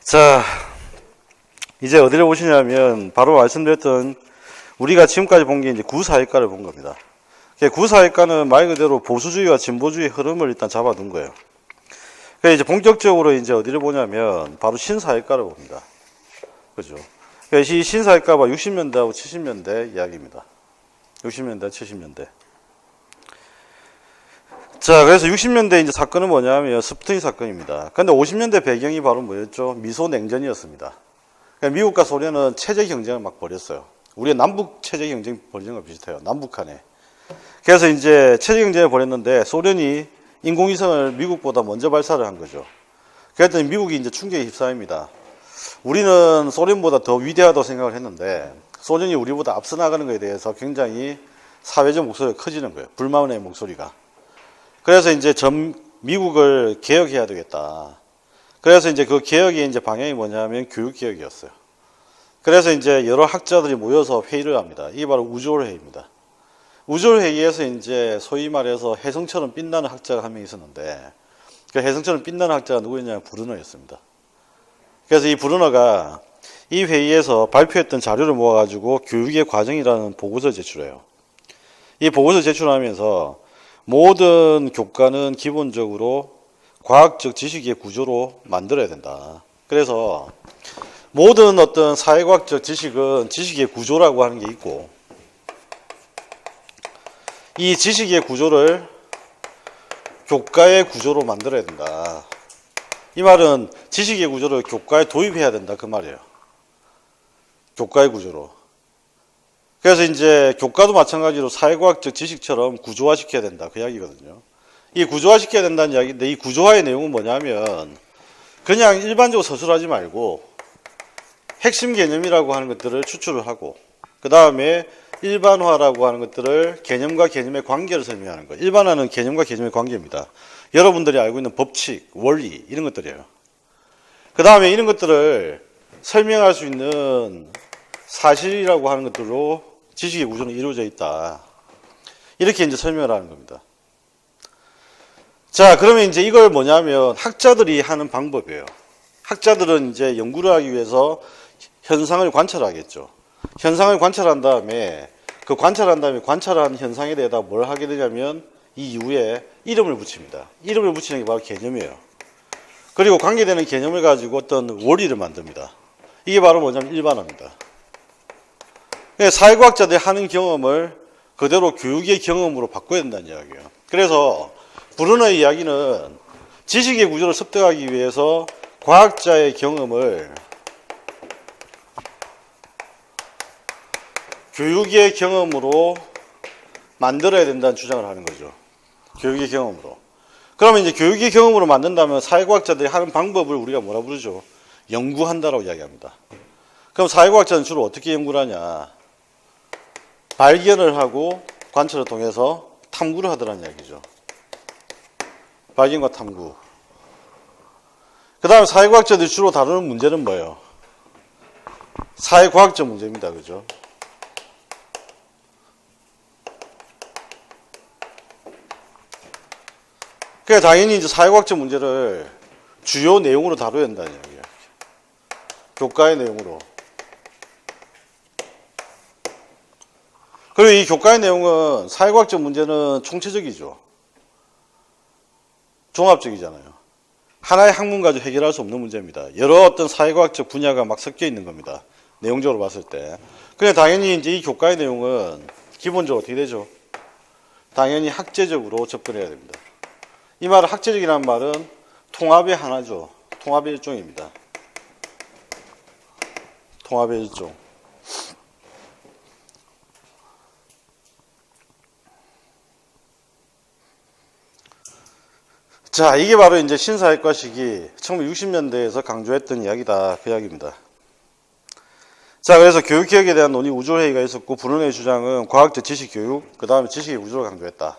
자, 이제 어디를 보시냐면 바로 말씀드렸던 우리가 지금까지 본 게 이제 구사회과를 본 겁니다. 구사회과는 말 그대로 보수주의와 진보주의 흐름을 일단 잡아둔 거예요. 그래서 이제 본격적으로 이제 어디를 보냐면 바로 신사회과를 봅니다. 그죠? 그래서 이 신사회과가 60년대하고 70년대 이야기입니다. 60년대, 70년대. 자, 그래서 60년대 이제 사건은 뭐냐면 스푸트닉 사건입니다. 근데 50년대 배경이 바로 뭐였죠? 미소 냉전이었습니다. 그러니까 미국과 소련은 체제 경쟁을 막 벌였어요. 우리가 남북 체제 경쟁 벌이는 거 비슷해요. 남북한에. 그래서 이제 체제 경쟁을 벌였는데 소련이 인공위성을 미국보다 먼저 발사를 한 거죠. 그랬더니 미국이 이제 충격에 휩싸입니다. 우리는 소련보다 더 위대하다고 생각을 했는데 소련이 우리보다 앞서 나가는 것에 대해서 굉장히 사회적 목소리가 커지는 거예요. 불만의 목소리가. 그래서 이제 미국을 개혁해야 되겠다. 그래서 이제 그 개혁의 이제 방향이 뭐냐면 교육개혁이었어요. 그래서 이제 여러 학자들이 모여서 회의를 합니다. 이게 바로 우주홀 회의입니다. 우주홀 회의에서 이제 소위 말해서 혜성처럼 빛나는 학자가 한 명 있었는데 그 혜성처럼 빛나는 학자가 누구였냐면 브루너였습니다. 그래서 이 브루너가 이 회의에서 발표했던 자료를 모아가지고 교육의 과정이라는 보고서를 제출해요. 이 보고서 제출하면서 모든 교과는 기본적으로 과학적 지식의 구조로 만들어야 된다. 그래서 모든 어떤 사회과학적 지식은 지식의 구조라고 하는 게 있고 이 지식의 구조를 교과의 구조로 만들어야 된다. 이 말은 지식의 구조를 교과에 도입해야 된다 그 말이에요. 교과의 구조로. 그래서 이제 교과도 마찬가지로 사회과학적 지식처럼 구조화시켜야 된다 그 이야기거든요. 이 구조화시켜야 된다는 이야기인데 이 구조화의 내용은 뭐냐면 그냥 일반적으로 서술하지 말고 핵심 개념이라고 하는 것들을 추출을 하고 그 다음에 일반화라고 하는 것들을 개념과 개념의 관계를 설명하는 거예요. 일반화는 개념과 개념의 관계입니다. 여러분들이 알고 있는 법칙, 원리 이런 것들이에요. 그 다음에 이런 것들을 설명할 수 있는 사실이라고 하는 것들로 지식의 구조는 이루어져 있다. 이렇게 이제 설명을 하는 겁니다. 자, 그러면 이제 이걸 뭐냐면 학자들이 하는 방법이에요. 학자들은 이제 연구를 하기 위해서 현상을 관찰하겠죠. 현상을 관찰한 다음에 관찰한 현상에 대해서 뭘 하게 되냐면 이 이후에 이름을 붙입니다. 이름을 붙이는 게 바로 개념이에요. 그리고 관계되는 개념을 가지고 어떤 원리를 만듭니다. 이게 바로 뭐냐면 일반화입니다. 사회과학자들이 하는 경험을 그대로 교육의 경험으로 바꿔야 된다는 이야기예요. 그래서 브루너의 이야기는 지식의 구조를 습득하기 위해서 과학자의 경험을 교육의 경험으로 만들어야 된다는 주장을 하는 거죠. 교육의 경험으로. 그러면 이제 교육의 경험으로 만든다면 사회과학자들이 하는 방법을 우리가 뭐라 부르죠? 연구한다라고 이야기합니다. 그럼 사회과학자는 주로 어떻게 연구를 하냐? 발견을 하고 관찰을 통해서 탐구를 하더라는 이야기죠. 발견과 탐구. 그 다음에 사회과학자들이 주로 다루는 문제는 뭐예요? 사회과학적 문제입니다. 그죠? 그러니까 당연히 이제 사회과학적 문제를 주요 내용으로 다뤄야 된다는 이야기예요. 교과의 내용으로. 그리고 이 교과의 내용은 사회과학적 문제는 총체적이죠. 종합적이잖아요. 하나의 학문 가지고 해결할 수 없는 문제입니다. 여러 어떤 사회과학적 분야가 막 섞여 있는 겁니다. 내용적으로 봤을 때. 그냥 당연히 이제 이 교과의 내용은 기본적으로 어떻게 되죠? 당연히 학제적으로 접근해야 됩니다. 이 말은 학제적이라는 말은 통합의 하나죠. 통합의 일종입니다. 통합의 일종. 자, 이게 바로 이제 신사회과 시기 1960년대에서 강조했던 이야기다. 그 이야기입니다. 자, 그래서 교육개혁에 대한 논의 우주회의가 있었고, 브루너의 주장은 과학적 지식교육, 그 다음에 지식의 구조를 강조했다.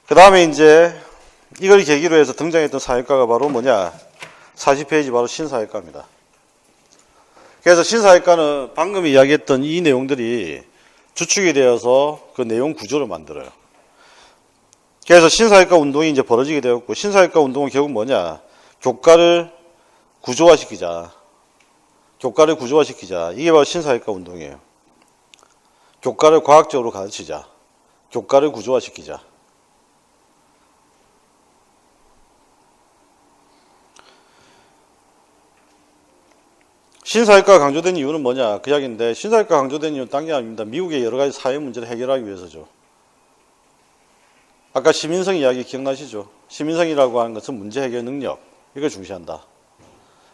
그 다음에 이제 이걸 계기로 해서 등장했던 사회과가 바로 뭐냐? 40페이지 바로 신사회과입니다. 그래서 신사회과는 방금 이야기했던 이 내용들이 주축이 되어서 그 내용 구조를 만들어요. 그래서 신사회과 운동이 이제 벌어지게 되었고, 신사회과 운동은 결국 뭐냐? 교과를 구조화시키자. 교과를 구조화시키자. 이게 바로 신사회과 운동이에요. 교과를 과학적으로 가르치자. 교과를 구조화시키자. 신사회과가 강조된 이유는 뭐냐? 그 이야기인데, 신사회과가 강조된 이유는 딴 게 아닙니다. 미국의 여러 가지 사회 문제를 해결하기 위해서죠. 아까 시민성 이야기 기억나시죠? 시민성이라고 하는 것은 문제 해결 능력, 이걸 중시한다.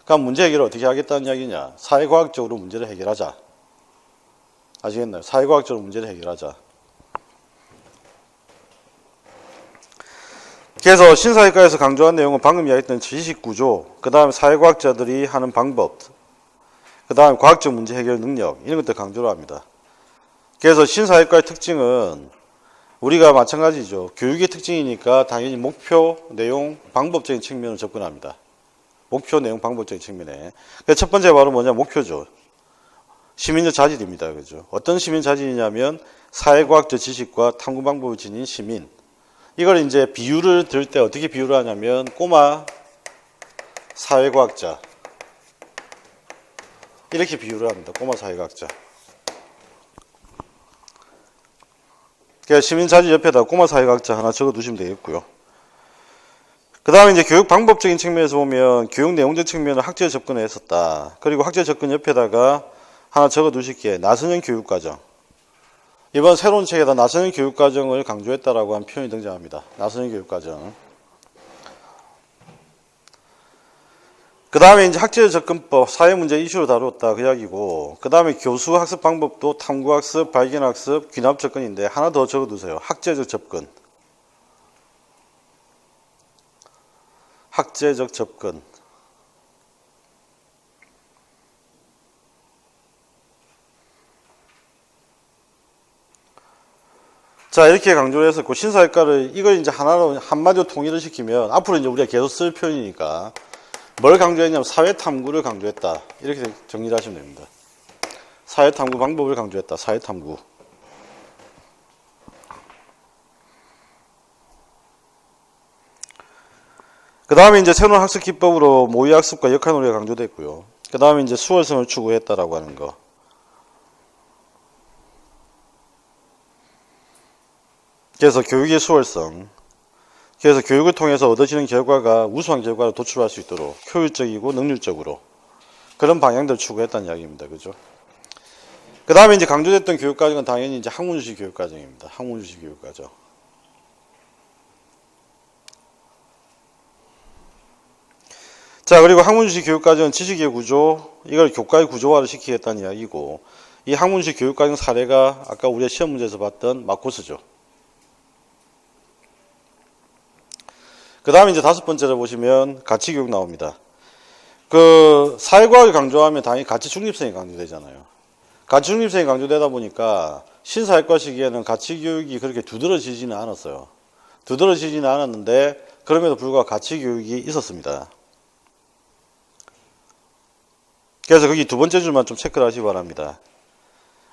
그럼 문제 해결을 어떻게 하겠다는 이야기냐? 사회과학적으로 문제를 해결하자. 아시겠나요? 사회과학적으로 문제를 해결하자. 그래서 신사회과에서 강조한 내용은 방금 이야기했던 지식구조, 그 다음에 사회과학자들이 하는 방법, 그 다음에 과학적 문제 해결 능력, 이런 것들 강조를 합니다. 그래서 신사회과의 특징은 우리가 마찬가지죠. 교육의 특징이니까 당연히 목표, 내용, 방법적인 측면을 접근합니다. 목표, 내용, 방법적인 측면에. 첫 번째 바로 뭐냐? 목표죠. 시민적 자질입니다. 그죠? 어떤 시민 자질이냐면 사회과학적 지식과 탐구 방법을 지닌 시민. 이걸 이제 비유를 들 때 어떻게 비유를 하냐면 꼬마 사회과학자. 이렇게 비유를 합니다. 꼬마 사회과학자. 그러니까 시민 자질 옆에다 꼬마 사회과학자 하나 적어 두시면 되겠고요. 그 다음에 이제 교육 방법적인 측면에서 보면 교육 내용적 측면을 학제에 접근을 했었다. 그리고 학제 접근 옆에다가 하나 적어 두실게. 나선형 교육과정. 이번 새로운 책에다 나선형 교육과정을 강조했다라고 한 표현이 등장합니다. 나선형 교육과정. 그 다음에 이제 학제 접근법, 사회문제 이슈를 다루었다. 그 이야기고. 그 다음에 교수 학습 방법도 탐구학습, 발견학습, 귀납 접근인데 하나 더 적어 두세요. 학제적 접근. 학제적 접근. 자, 이렇게 강조를 했었고, 신사회과를 이걸 이제 하나로, 한마디로 통일을 시키면, 앞으로 이제 우리가 계속 쓸 표현이니까, 뭘 강조했냐면, 사회탐구를 강조했다. 이렇게 정리를 하시면 됩니다. 사회탐구 방법을 강조했다. 사회탐구. 그 다음에 이제 새로운 학습 기법으로 모의학습과 역할놀이가 강조됐고요. 그 다음에 이제 수월성을 추구했다라고 하는 거. 그래서 교육의 수월성. 그래서 교육을 통해서 얻어지는 결과가 우수한 결과를 도출할 수 있도록 효율적이고 능률적으로 그런 방향들을 추구했다는 이야기입니다. 그죠? 그 다음에 이제 강조됐던 교육과정은 당연히 이제 학문주식 교육과정입니다. 학문주식 교육과정. 자, 그리고 학문주식 교육과정은 지식의 구조, 이걸 교과의 구조화를 시키겠다는 이야기고, 이 학문주식 교육과정 사례가 아까 우리가 시험 문제에서 봤던 마코스죠. 그 다음에 이제 다섯 번째로 보시면 가치교육 나옵니다. 그 사회과학을 강조하면 당연히 가치 중립성이 강조되잖아요. 가치 중립성이 강조되다 보니까 신사회과 시기에는 가치교육이 그렇게 두드러지지는 않았어요. 두드러지지는 않았는데 그럼에도 불구하고 가치교육이 있었습니다. 그래서 거기 두 번째 줄만 좀 체크를 하시기 바랍니다.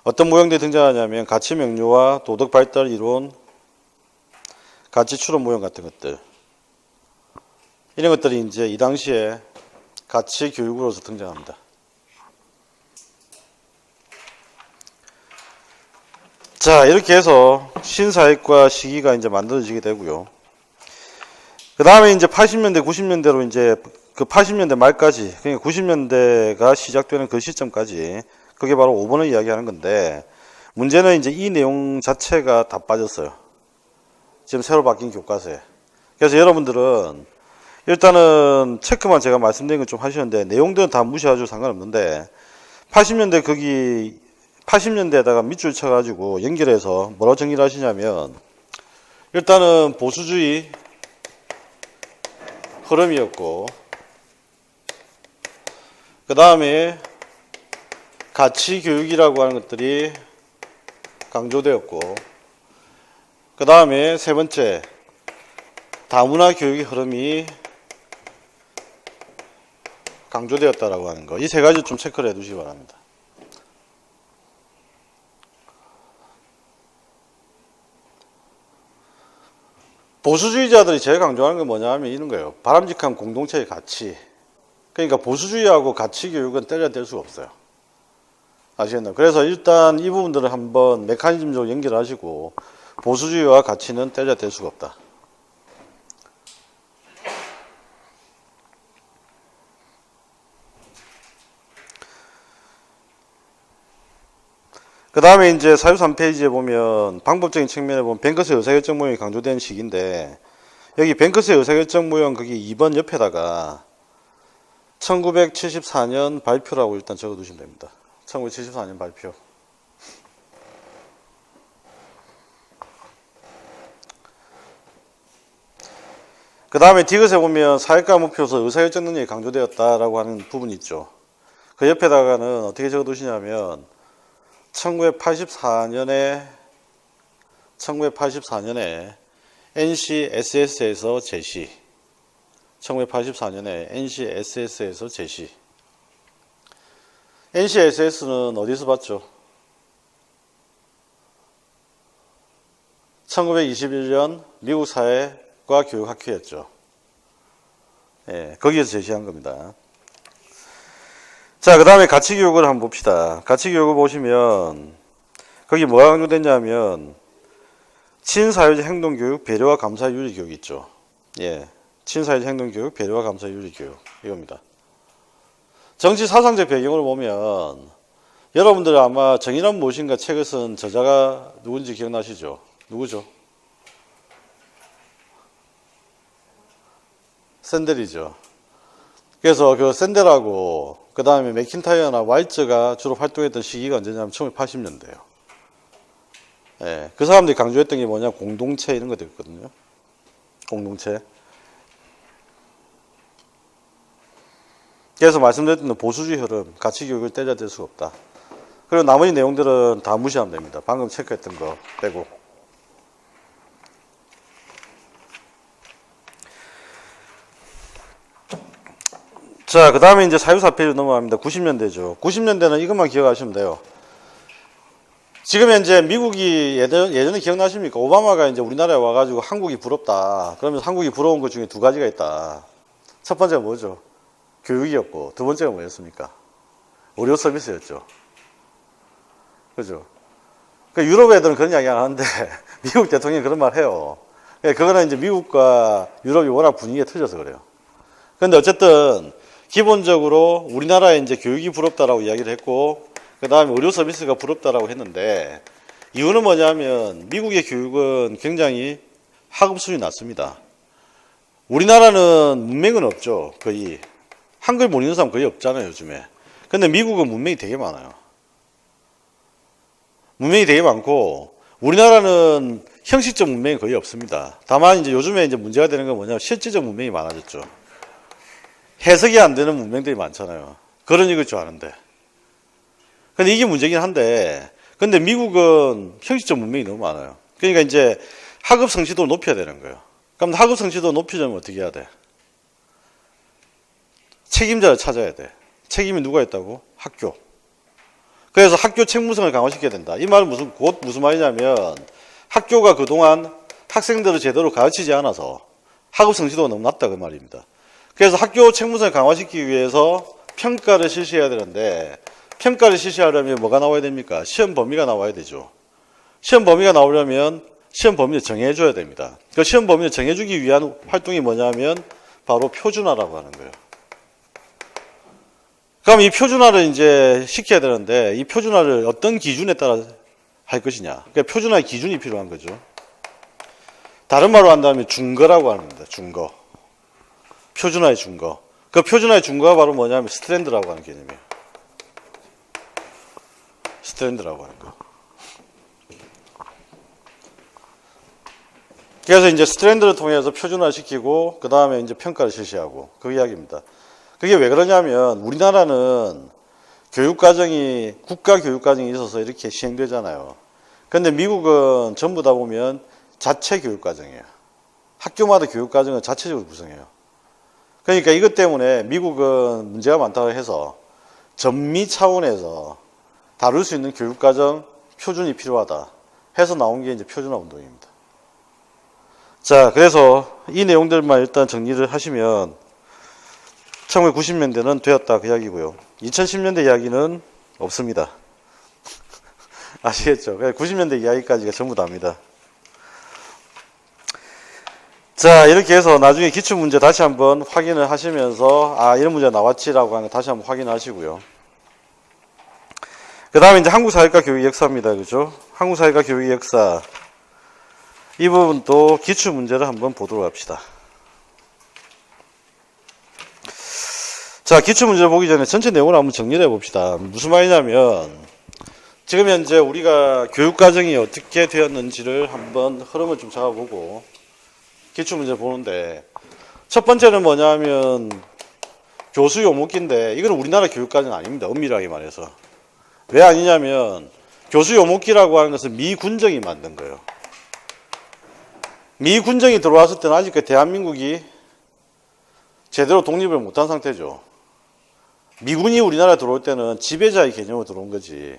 어떤 모형들이 등장하냐면 가치 명료와 도덕 발달 이론, 가치 추론 모형 같은 것들. 이런 것들이 이제 이 당시에 가치 교육으로서 등장합니다. 자, 이렇게 해서 신사회과 시기가 이제 만들어지게 되고요. 그 다음에 이제 80년대, 90년대로 이제 그 80년대 말까지, 그러니까 90년대가 시작되는 그 시점까지, 그게 바로 5번을 이야기하는 건데, 문제는 이제 이 내용 자체가 다 빠졌어요. 지금 새로 바뀐 교과서에. 그래서 여러분들은 일단은 체크만 제가 말씀드린 거 좀 하시는데 내용들은 다 무시하셔도 상관없는데 80년대 거기 80년대에다가 밑줄 쳐가지고 연결해서 뭐라고 정리를 하시냐면 일단은 보수주의 흐름이었고 그 다음에 가치교육이라고 하는 것들이 강조되었고 그 다음에 세 번째 다문화 교육의 흐름이 강조되었다라고 하는 거. 이 세 가지 좀 체크를 해 두시기 바랍니다. 보수주의자들이 제일 강조하는 건 뭐냐 하면 이런 거예요. 바람직한 공동체의 가치. 그러니까 보수주의하고 가치교육은 때려야 뗄 수가 없어요. 아시겠나요? 그래서 일단 이 부분들을 한번 메커니즘적으로 연결하시고 보수주의와 가치는 때려야 뗄 수가 없다. 그 다음에 이제 43페이지에 보면 방법적인 측면에 보면 뱅크스의 의사결정 모형이 강조된 식인데 여기 뱅크스의 의사결정 모형 거기 2번 옆에다가 1974년 발표라고 일단 적어 두시면 됩니다. 1974년 발표. 그 다음에 디귿에 보면 사회과 목표에서 의사결정 능력이 강조되었다라고 하는 부분이 있죠. 그 옆에다가는 어떻게 적어 두시냐면 1984년에 NCSS에서 제시. 1984년에 NCSS에서 제시. NCSS는 어디서 봤죠? 1921년 미국 사회과 교육학회였죠. 예, 거기에서 제시한 겁니다. 자, 그 다음에 가치교육을 한번 봅시다. 가치교육을 보시면 거기 뭐가 강조됐냐면 친사회적 행동교육, 배려와 감사 윤리교육 있죠. 예, 친사회적 행동교육, 배려와 감사 윤리교육 이겁니다. 정치 사상적 배경을 보면 여러분들 아마 정의란 무엇인가 책을 쓴 저자가 누군지 기억나시죠? 누구죠? 샌델이죠. 그래서 그 샌델하고 그 다음에 맥킨타이어나 와이츠가 주로 활동했던 시기가 언제냐면 1980년대예요. 예, 그 사람들이 강조했던 게 뭐냐? 공동체 이런 것들 있거든요. 공동체. 그래서 말씀드렸던 보수주의 흐름, 가치교육을 때려야 될 수가 없다. 그리고 나머지 내용들은 다 무시하면 됩니다. 방금 체크했던 거 빼고. 자, 그 다음에 이제 44페이지 넘어갑니다. 90년대죠. 90년대는 이것만 기억하시면 돼요. 지금 현재 미국이 예전에 기억나십니까? 오바마가 이제 우리나라에 와가지고 한국이 부럽다. 그러면서 한국이 부러운 것 중에 두 가지가 있다. 첫 번째가 뭐죠? 교육이었고, 두 번째가 뭐였습니까? 의료 서비스였죠. 그죠? 그 유럽 애들은 그런 이야기 안 하는데, 미국 대통령이 그런 말 해요. 그거는 이제 미국과 유럽이 워낙 분위기가 틀려서 그래요. 근데 어쨌든, 기본적으로 우리나라에 이제 교육이 부럽다라고 이야기를 했고, 그 다음에 의료 서비스가 부럽다라고 했는데, 이유는 뭐냐면, 미국의 교육은 굉장히 학업 수준이 낮습니다. 우리나라는 문맹은 없죠, 거의. 한글 모르는 사람 거의 없잖아요, 요즘에. 근데 미국은 문맹이 되게 많아요. 문맹이 되게 많고, 우리나라는 형식적 문맹이 거의 없습니다. 다만 이제 요즘에 이제 문제가 되는 건 뭐냐면, 실질적 문맹이 많아졌죠. 해석이 안 되는 문맹들이 많잖아요. 그런 읽을 줄 아는데. 근데 이게 문제긴 한데, 근데 미국은 형식적 문맹이 너무 많아요. 그러니까 이제 학업 성취도를 높여야 되는 거예요. 그럼 학업 성취도 높이려면 어떻게 해야 돼? 책임자를 찾아야 돼. 책임이 누가 있다고? 학교. 그래서 학교 책무성을 강화시켜야 된다. 이 말은 곧 무슨 말이냐면, 학교가 그동안 학생들을 제대로 가르치지 않아서 학업 성취도가 너무 낮다 그 말입니다. 그래서 학교 책무성을 강화시키기 위해서 평가를 실시해야 되는데, 평가를 실시하려면 뭐가 나와야 됩니까? 시험 범위가 나와야 되죠. 시험 범위가 나오려면 시험 범위를 정해줘야 됩니다. 그 시험 범위를 정해주기 위한 활동이 뭐냐면 바로 표준화라고 하는 거예요. 그럼 이 표준화를 이제 시켜야 되는데, 이 표준화를 어떤 기준에 따라 할 것이냐. 그러니까 표준화의 기준이 필요한 거죠. 다른 말로 한다면 준거라고 하는 겁니다. 준거. 표준화의 준거. 그 표준화의 준거가 바로 뭐냐면 스트랜드라고 하는 개념이에요. 스트랜드라고 하는 거. 그래서 이제 스트랜드를 통해서 표준화시키고 그 다음에 이제 평가를 실시하고 그 이야기입니다. 그게 왜 그러냐면 우리나라는 교육과정이 국가 교육과정이 있어서 이렇게 시행되잖아요. 근데 미국은 전부 다 보면 자체 교육과정이에요. 학교마다 교육과정은 자체적으로 구성해요. 그러니까 이것 때문에 미국은 문제가 많다고 해서 전미 차원에서 다룰 수 있는 교육과정 표준이 필요하다 해서 나온 게 이제 표준화 운동입니다. 자, 그래서 이 내용들만 일단 정리를 하시면 1990년대는 되었다 그 이야기고요. 2010년대 이야기는 없습니다. 아시겠죠? 90년대 이야기까지가 전부 다입니다. 자, 이렇게 해서 나중에 기출문제 다시 한번 확인을 하시면서 아, 이런 문제가 나왔지라고 하는 거 다시 한번 확인하시고요. 그 다음에 이제 한국사회과 교육 역사입니다. 그죠? 한국사회과 교육 역사. 이 부분도 기출문제를 한번 보도록 합시다. 자, 기출문제 보기 전에 전체 내용을 한번 정리를 해봅시다. 무슨 말이냐면, 지금 현재 우리가 교육과정이 어떻게 되었는지를 한번 흐름을 좀 잡아보고, 기출문제 보는데, 첫 번째는 뭐냐면, 교수 요목기인데, 이건 우리나라 교육과정 아닙니다. 엄밀하게 말해서. 왜 아니냐면, 교수 요목기라고 하는 것은 미 군정이 만든 거예요. 미 군정이 들어왔을 때는 아직 대한민국이 제대로 독립을 못한 상태죠. 미군이 우리나라에 들어올 때는 지배자의 개념으로 들어온 거지.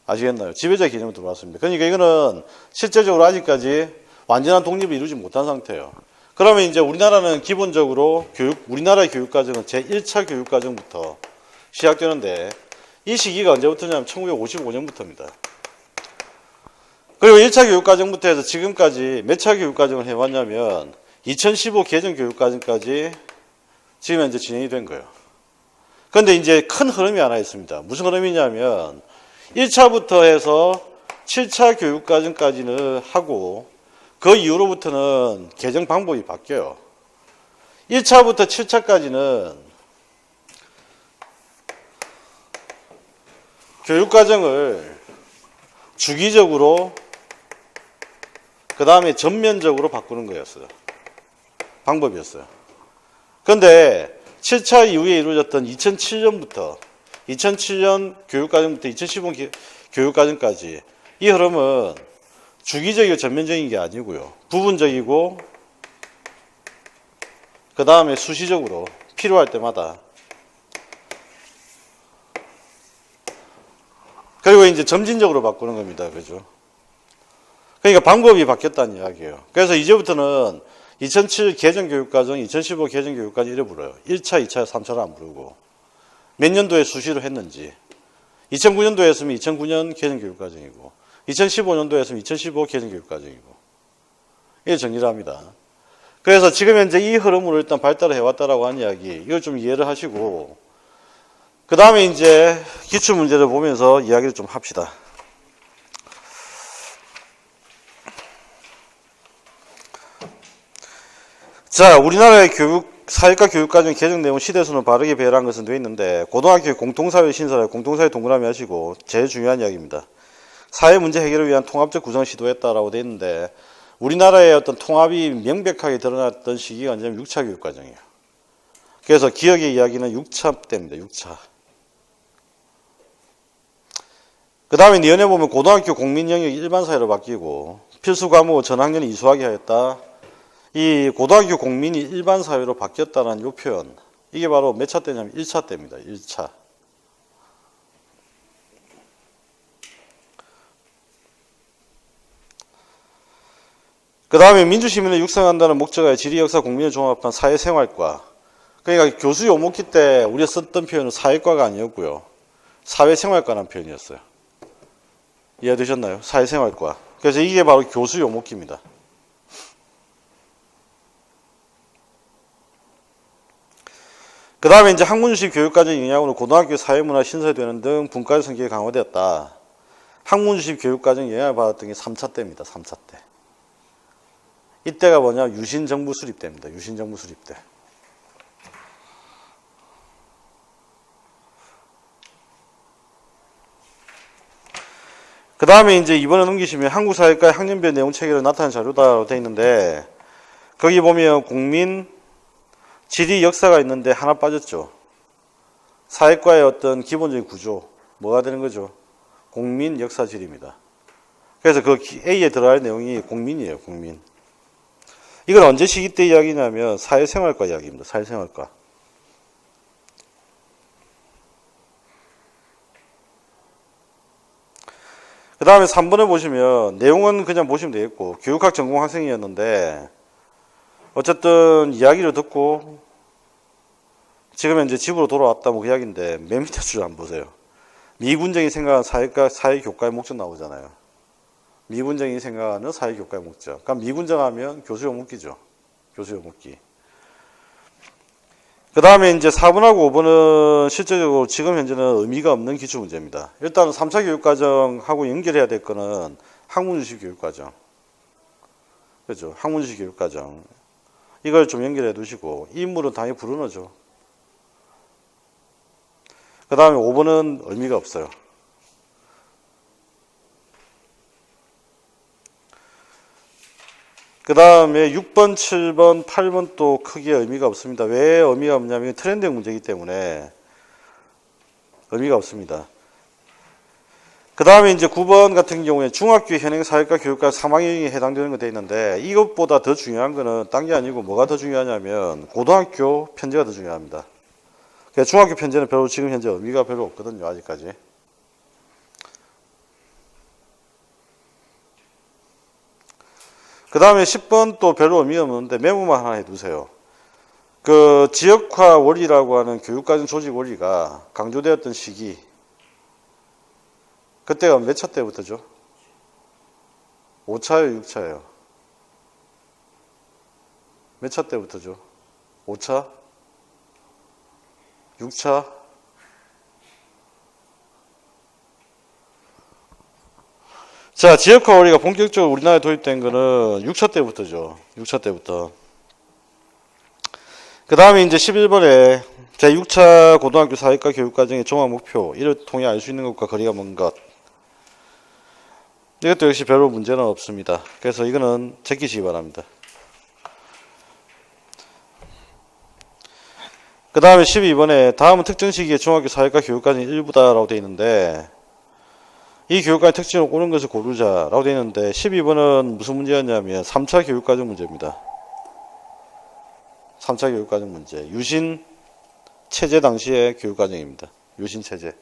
아시겠나요? 지배자의 개념으로 들어왔습니다. 그러니까 이거는 실제적으로 아직까지 완전한 독립을 이루지 못한 상태예요. 그러면 이제 우리나라는 기본적으로 우리나라의 교육과정은 제1차 교육과정부터 시작되는데 이 시기가 언제부터냐면 1955년부터입니다. 그리고 1차 교육과정부터 해서 지금까지 몇 차 교육과정을 해왔냐면 2015 개정 교육과정까지 지금 현재 진행이 된 거예요. 그런데 이제 큰 흐름이 하나 있습니다. 무슨 흐름이냐면 1차부터 해서 7차 교육과정까지는 하고 그 이후로부터는 개정 방법이 바뀌어요. 1차부터 7차까지는 교육과정을 주기적으로 그 다음에 전면적으로 바꾸는 거였어요. 방법이었어요. 그런데 7차 이후에 이루어졌던 2007년 교육과정부터 2015 교육과정까지 이 흐름은 주기적이고 전면적인 게 아니고요. 부분적이고 그 다음에 수시적으로 필요할 때마다 그리고 이제 점진적으로 바꾸는 겁니다. 그죠? 그러니까 방법이 바뀌었다는 이야기예요. 그래서 이제부터는 2007 개정 교육과정, 2015 개정 교육과정 이래 불러요. 1차, 2차, 3차를 안 부르고 몇 년도에 수시로 했는지 2009년도에 했으면 2009년 개정 교육과정이고 2015년도에 했으면 2015 개정 교육과정이고 이게 정리를 합니다. 그래서 지금 현재 이 흐름으로 일단 발달을 해왔다라고 하는 이야기 이걸 좀 이해를 하시고 그 다음에 이제 기출문제를 보면서 이야기를 좀 합시다. 자, 우리나라의 사회과 교육과정 개정 내용 시대순을 바르게 배열한 것은 되어 있는데 고등학교 공통사회 신설에 공통사회 동그라미 하시고 제일 중요한 이야기입니다. 사회 문제 해결을 위한 통합적 구성을 시도했다라고 되어 있는데 우리나라의 어떤 통합이 명백하게 드러났던 시기가 언제냐면 6차 교육과정이에요. 그래서 기억의 이야기는 6차 때입니다. 6차. 그 다음에 내년에 보면 고등학교 공민 영역이 일반사회로 바뀌고 필수 과목을 전학년이 이수하게 하였다. 이 고등학교 공민이 일반사회로 바뀌었다는 이 표현 이게 바로 몇 차 때냐면 1차 때입니다. 1차. 그 다음에 민주시민을 육성한다는 목적의 지리역사 공민을 종합한 사회생활과 그러니까 교수 요목기 때 우리가 썼던 표현은 사회과가 아니었고요. 사회생활과라는 표현이었어요. 이해되셨나요? 사회생활과. 그래서 이게 바로 교수 요목기입니다. 그 다음에 이제 학문주식 교육과정 영향으로 고등학교 사회문화 신설되는 등 분과적 성격이 강화되었다. 학문주식 교육과정 영향을 받았던 게 3차 때입니다. 3차 때. 이때가 뭐냐? 유신정부 수립 때입니다. 유신정부 수립 때. 그 다음에 이제 이번에 넘기시면 한국사회과의 학년별 내용 체계를 나타낸 자료다라고 되어 있는데 거기 보면 공민, 지리, 역사가 있는데 하나 빠졌죠. 사회과의 어떤 기본적인 구조 뭐가 되는 거죠? 공민, 역사, 지리입니다. 그래서 그 A에 들어갈 내용이 공민이에요. 공민. 이건 언제 시기 때 이야기냐면 사회생활과 이야기입니다. 사회생활과. 그 다음에 3번을 보시면 내용은 그냥 보시면 되겠고 교육학 전공 학생이었는데 어쨌든 이야기를 듣고 지금 이제 집으로 돌아왔다 뭐 그 이야기인데 맨 밑에 줄 한번 보세요. 미군정이 생각하는 사회교과의 목적 나오잖아요. 미군정이 생각하는 사회교과의 목적. 그럼 미군정하면 교수용 묻기죠. 교수용 묻기. 그 다음에 이제 4번하고 5번은 실제적으로 지금 현재는 의미가 없는 기출문제입니다. 일단은 3차 교육과정하고 연결해야 될 거는 학문주식 교육과정. 그죠? 학문주식 교육과정. 이걸 좀 연결해 두시고, 이 인물은 당연히 불은어죠. 그 다음에 5번은 의미가 없어요. 그 다음에 6번, 7번, 8번 또 크게 의미가 없습니다. 왜 의미가 없냐면 트렌드형 문제이기 때문에 의미가 없습니다. 그 다음에 이제 9번 같은 경우에 중학교 현행 사회과 교육과 3학년이 해당되는 거 돼 있는데 이것보다 더 중요한 거는 딴 게 아니고 뭐가 더 중요하냐면 고등학교 편제가 더 중요합니다. 그러니까 중학교 편제는 별로 지금 현재 의미가 별로 없거든요. 아직까지. 그 다음에 10번 또 별로 의미 없는데 메모만 하나 해두세요. 그 지역화 원리라고 하는 교육과정 조직 원리가 강조되었던 시기, 그때가 몇 차 때부터죠? 5차예요, 6차예요? 몇 차 때부터죠? 5차? 6차? 자, 지역화 원리가 본격적으로 우리나라에 도입된 거는 6차 때부터죠. 6차 때부터. 그 다음에 이제 11번에 제6차 고등학교 사회과 교육과정의 종합 목표, 이를 통해 알 수 있는 것과 거리가 먼 것. 이것도 역시 별로 문제는 없습니다. 그래서 이거는 제끼시기 바랍니다. 그 다음에 12번에 다음은 특정 시기의 중학교 사회과 교육과정의 일부다라고 되어 있는데 이 교육과의 특징을 옳은 것을 고르자라고 되어 있는데 12번은 무슨 문제였냐면 3차 교육과정 문제입니다. 3차 교육과정 문제. 유신 체제 당시의 교육과정입니다. 유신 체제.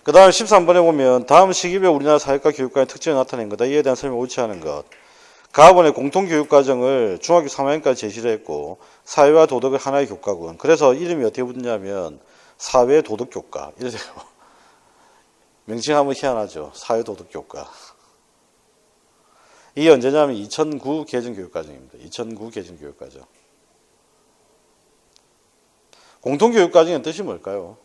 그 다음에 13번에 보면 다음 시기별 우리나라 사회과 교육과의 특징을 나타낸 거다. 이에 대한 설명이 옳지 않은 것. 가번의 공통교육과정을 중학교 3학년까지 제시를 했고 사회와 도덕을 하나의 교과군. 그래서 이름이 어떻게 붙냐면 사회도덕교과. 이래요. 명칭하면 희한하죠. 사회도덕교과. 이게 언제냐면 2009 개정교육과정입니다. 2009 개정교육과정. 공통교육과정의 뜻이 뭘까요?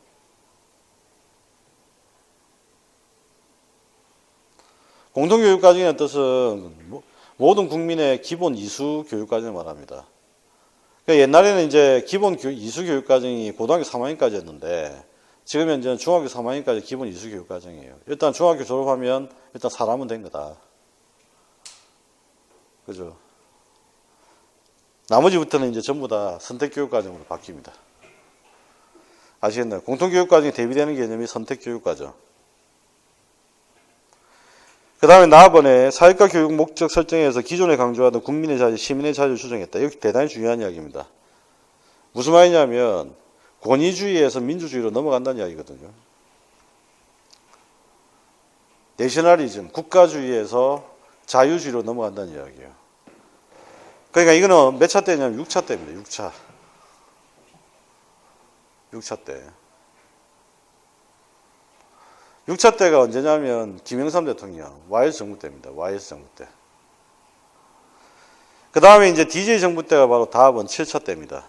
공통교육과정의 뜻은 모든 국민의 기본 이수 교육과정을 말합니다. 그러니까 옛날에는 이제 기본 이수 교육과정이 고등학교 3학년까지였는데 지금 현재는 중학교 3학년까지 기본 이수 교육과정이에요. 일단 중학교 졸업하면 일단 사람은 된 거다. 그죠? 나머지부터는 이제 전부 다 선택교육과정으로 바뀝니다. 아시겠나요? 공통교육과정이 대비되는 개념이 선택교육과정. 그 다음에 나번에 사회과 교육 목적 설정에서 기존에 강조하던 국민의 자유, 시민의 자유를 추정했다. 이거 대단히 중요한 이야기입니다. 무슨 말이냐면 권위주의에서 민주주의로 넘어간다는 이야기거든요. 내셔널리즘, 국가주의에서 자유주의로 넘어간다는 이야기예요. 그러니까 이거는 몇 차 때냐면 6차 때입니다. 6차. 6차 때. 6차 때가 언제냐면 김영삼 대통령, YS 정부 때입니다. YS 정부 때. 그 다음에 이제 DJ 정부 때가 바로 다음은 7차 때입니다.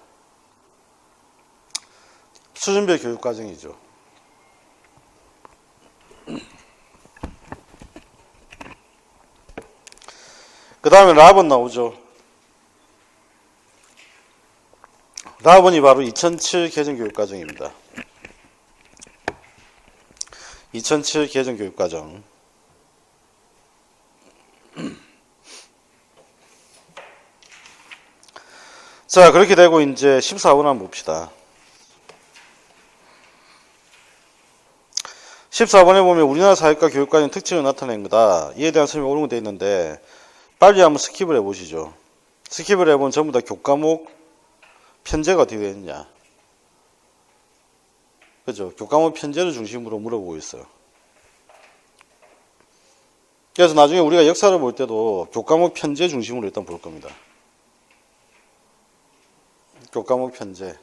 수준별 교육과정이죠. 그 다음에 라본 나오죠. 라본이 바로 2007 개정교육과정입니다. 2007 개정교육과정. 자, 그렇게 되고 이제 14번 한번 봅시다. 14번에 보면 우리나라 사회과 교육과정 특징을 나타낸 거다. 이에 대한 설명이 옳은 거 되어 있는데 빨리 한번 스킵을 해보시죠. 스킵을 해보면 전부 다 교과목 편제가 어떻게 되느냐. 그죠? 교과목 편제를 중심으로 물어보고 있어요. 그래서 나중에 우리가 역사를 볼 때도 교과목 편제 중심으로 일단 볼 겁니다. 교과목 편제.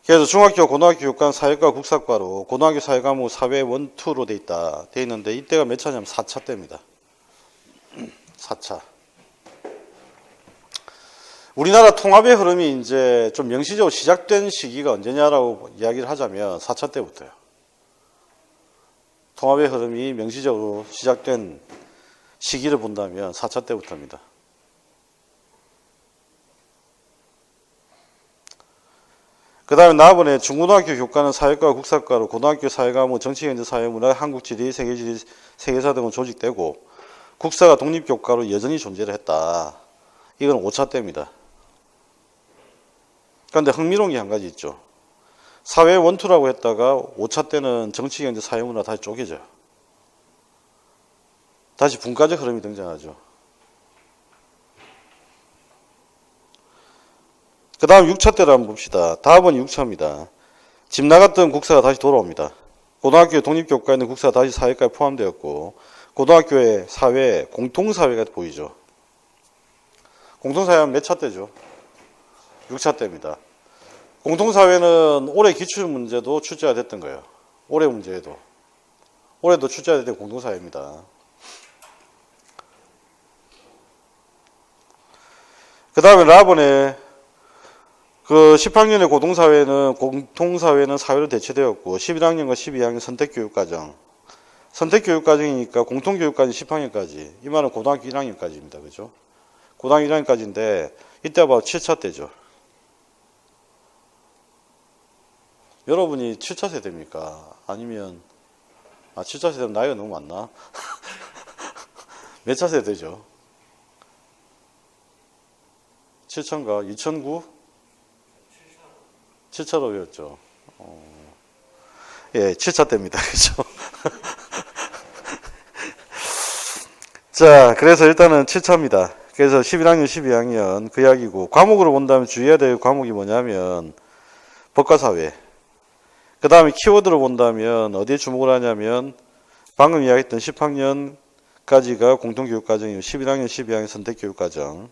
그래서 중학교, 고등학교 교육과는 사회과, 국사과로 고등학교 사회과목 사회 1, 2로 돼 있다. 돼 있는데 이때가 몇 차냐면 4차 때입니다. 4차. 우리나라 통합의 흐름이 이제 좀 명시적으로 시작된 시기가 언제냐라고 이야기를 하자면 4차 때부터요. 통합의 흐름이 명시적으로 시작된 시기를 본다면 4차 때부터입니다. 그 다음에 나번에 중고등학교 교과는 사회과, 국사과로 고등학교 사회과목 정치경제, 사회문화, 한국지리, 세계지리, 세계사 등은 조직되고 국사가 독립교과로 여전히 존재를 했다. 이건 5차 때입니다. 그런데 흥미로운 게 한 가지 있죠. 사회 원투라고 했다가 5차 때는 정치경제, 사회문화 다시 쪼개져요. 다시 분과적 흐름이 등장하죠. 그 다음 6차 때를 한번 봅시다. 다음은 6차입니다. 집 나갔던 국사가 다시 돌아옵니다. 고등학교 독립교과에 있는 국사가 다시 사회과에 포함되었고 고등학교의 사회, 공통사회가 보이죠. 공통사회는 몇 차 때죠? 6차 때입니다. 공통사회는 올해 기출문제도 출제가 됐던 거예요. 올해 문제에도. 올해도 출제가 됐던 공통사회입니다. 그 다음에 라본에 그 10학년의 공통사회는 사회로 대체되었고 11학년과 12학년 선택교육과정. 선택교육과정이니까 공통교육까지 10학년까지. 이 말은 고등학교 1학년까지입니다. 그죠? 고등학교 1학년까지인데 이때가 바로 7차 때죠. 여러분이 7차 세대입니까? 아니면 7차 세대면 나이가 너무 많나? 몇 차 세대죠? 7차인가? 2009? 7차로 배웠죠. 예, 7차 때입니다. 그죠? 자, 그래서 일단은 7차입니다. 그래서 11학년, 12학년 그 이야기고, 과목으로 본다면 주의해야 될 과목이 뭐냐면 법과 사회. 그 다음에 키워드로 본다면 어디에 주목을 하냐면 방금 이야기했던 10학년까지가 공통교육과정이고 11학년, 12학년 선택교육과정.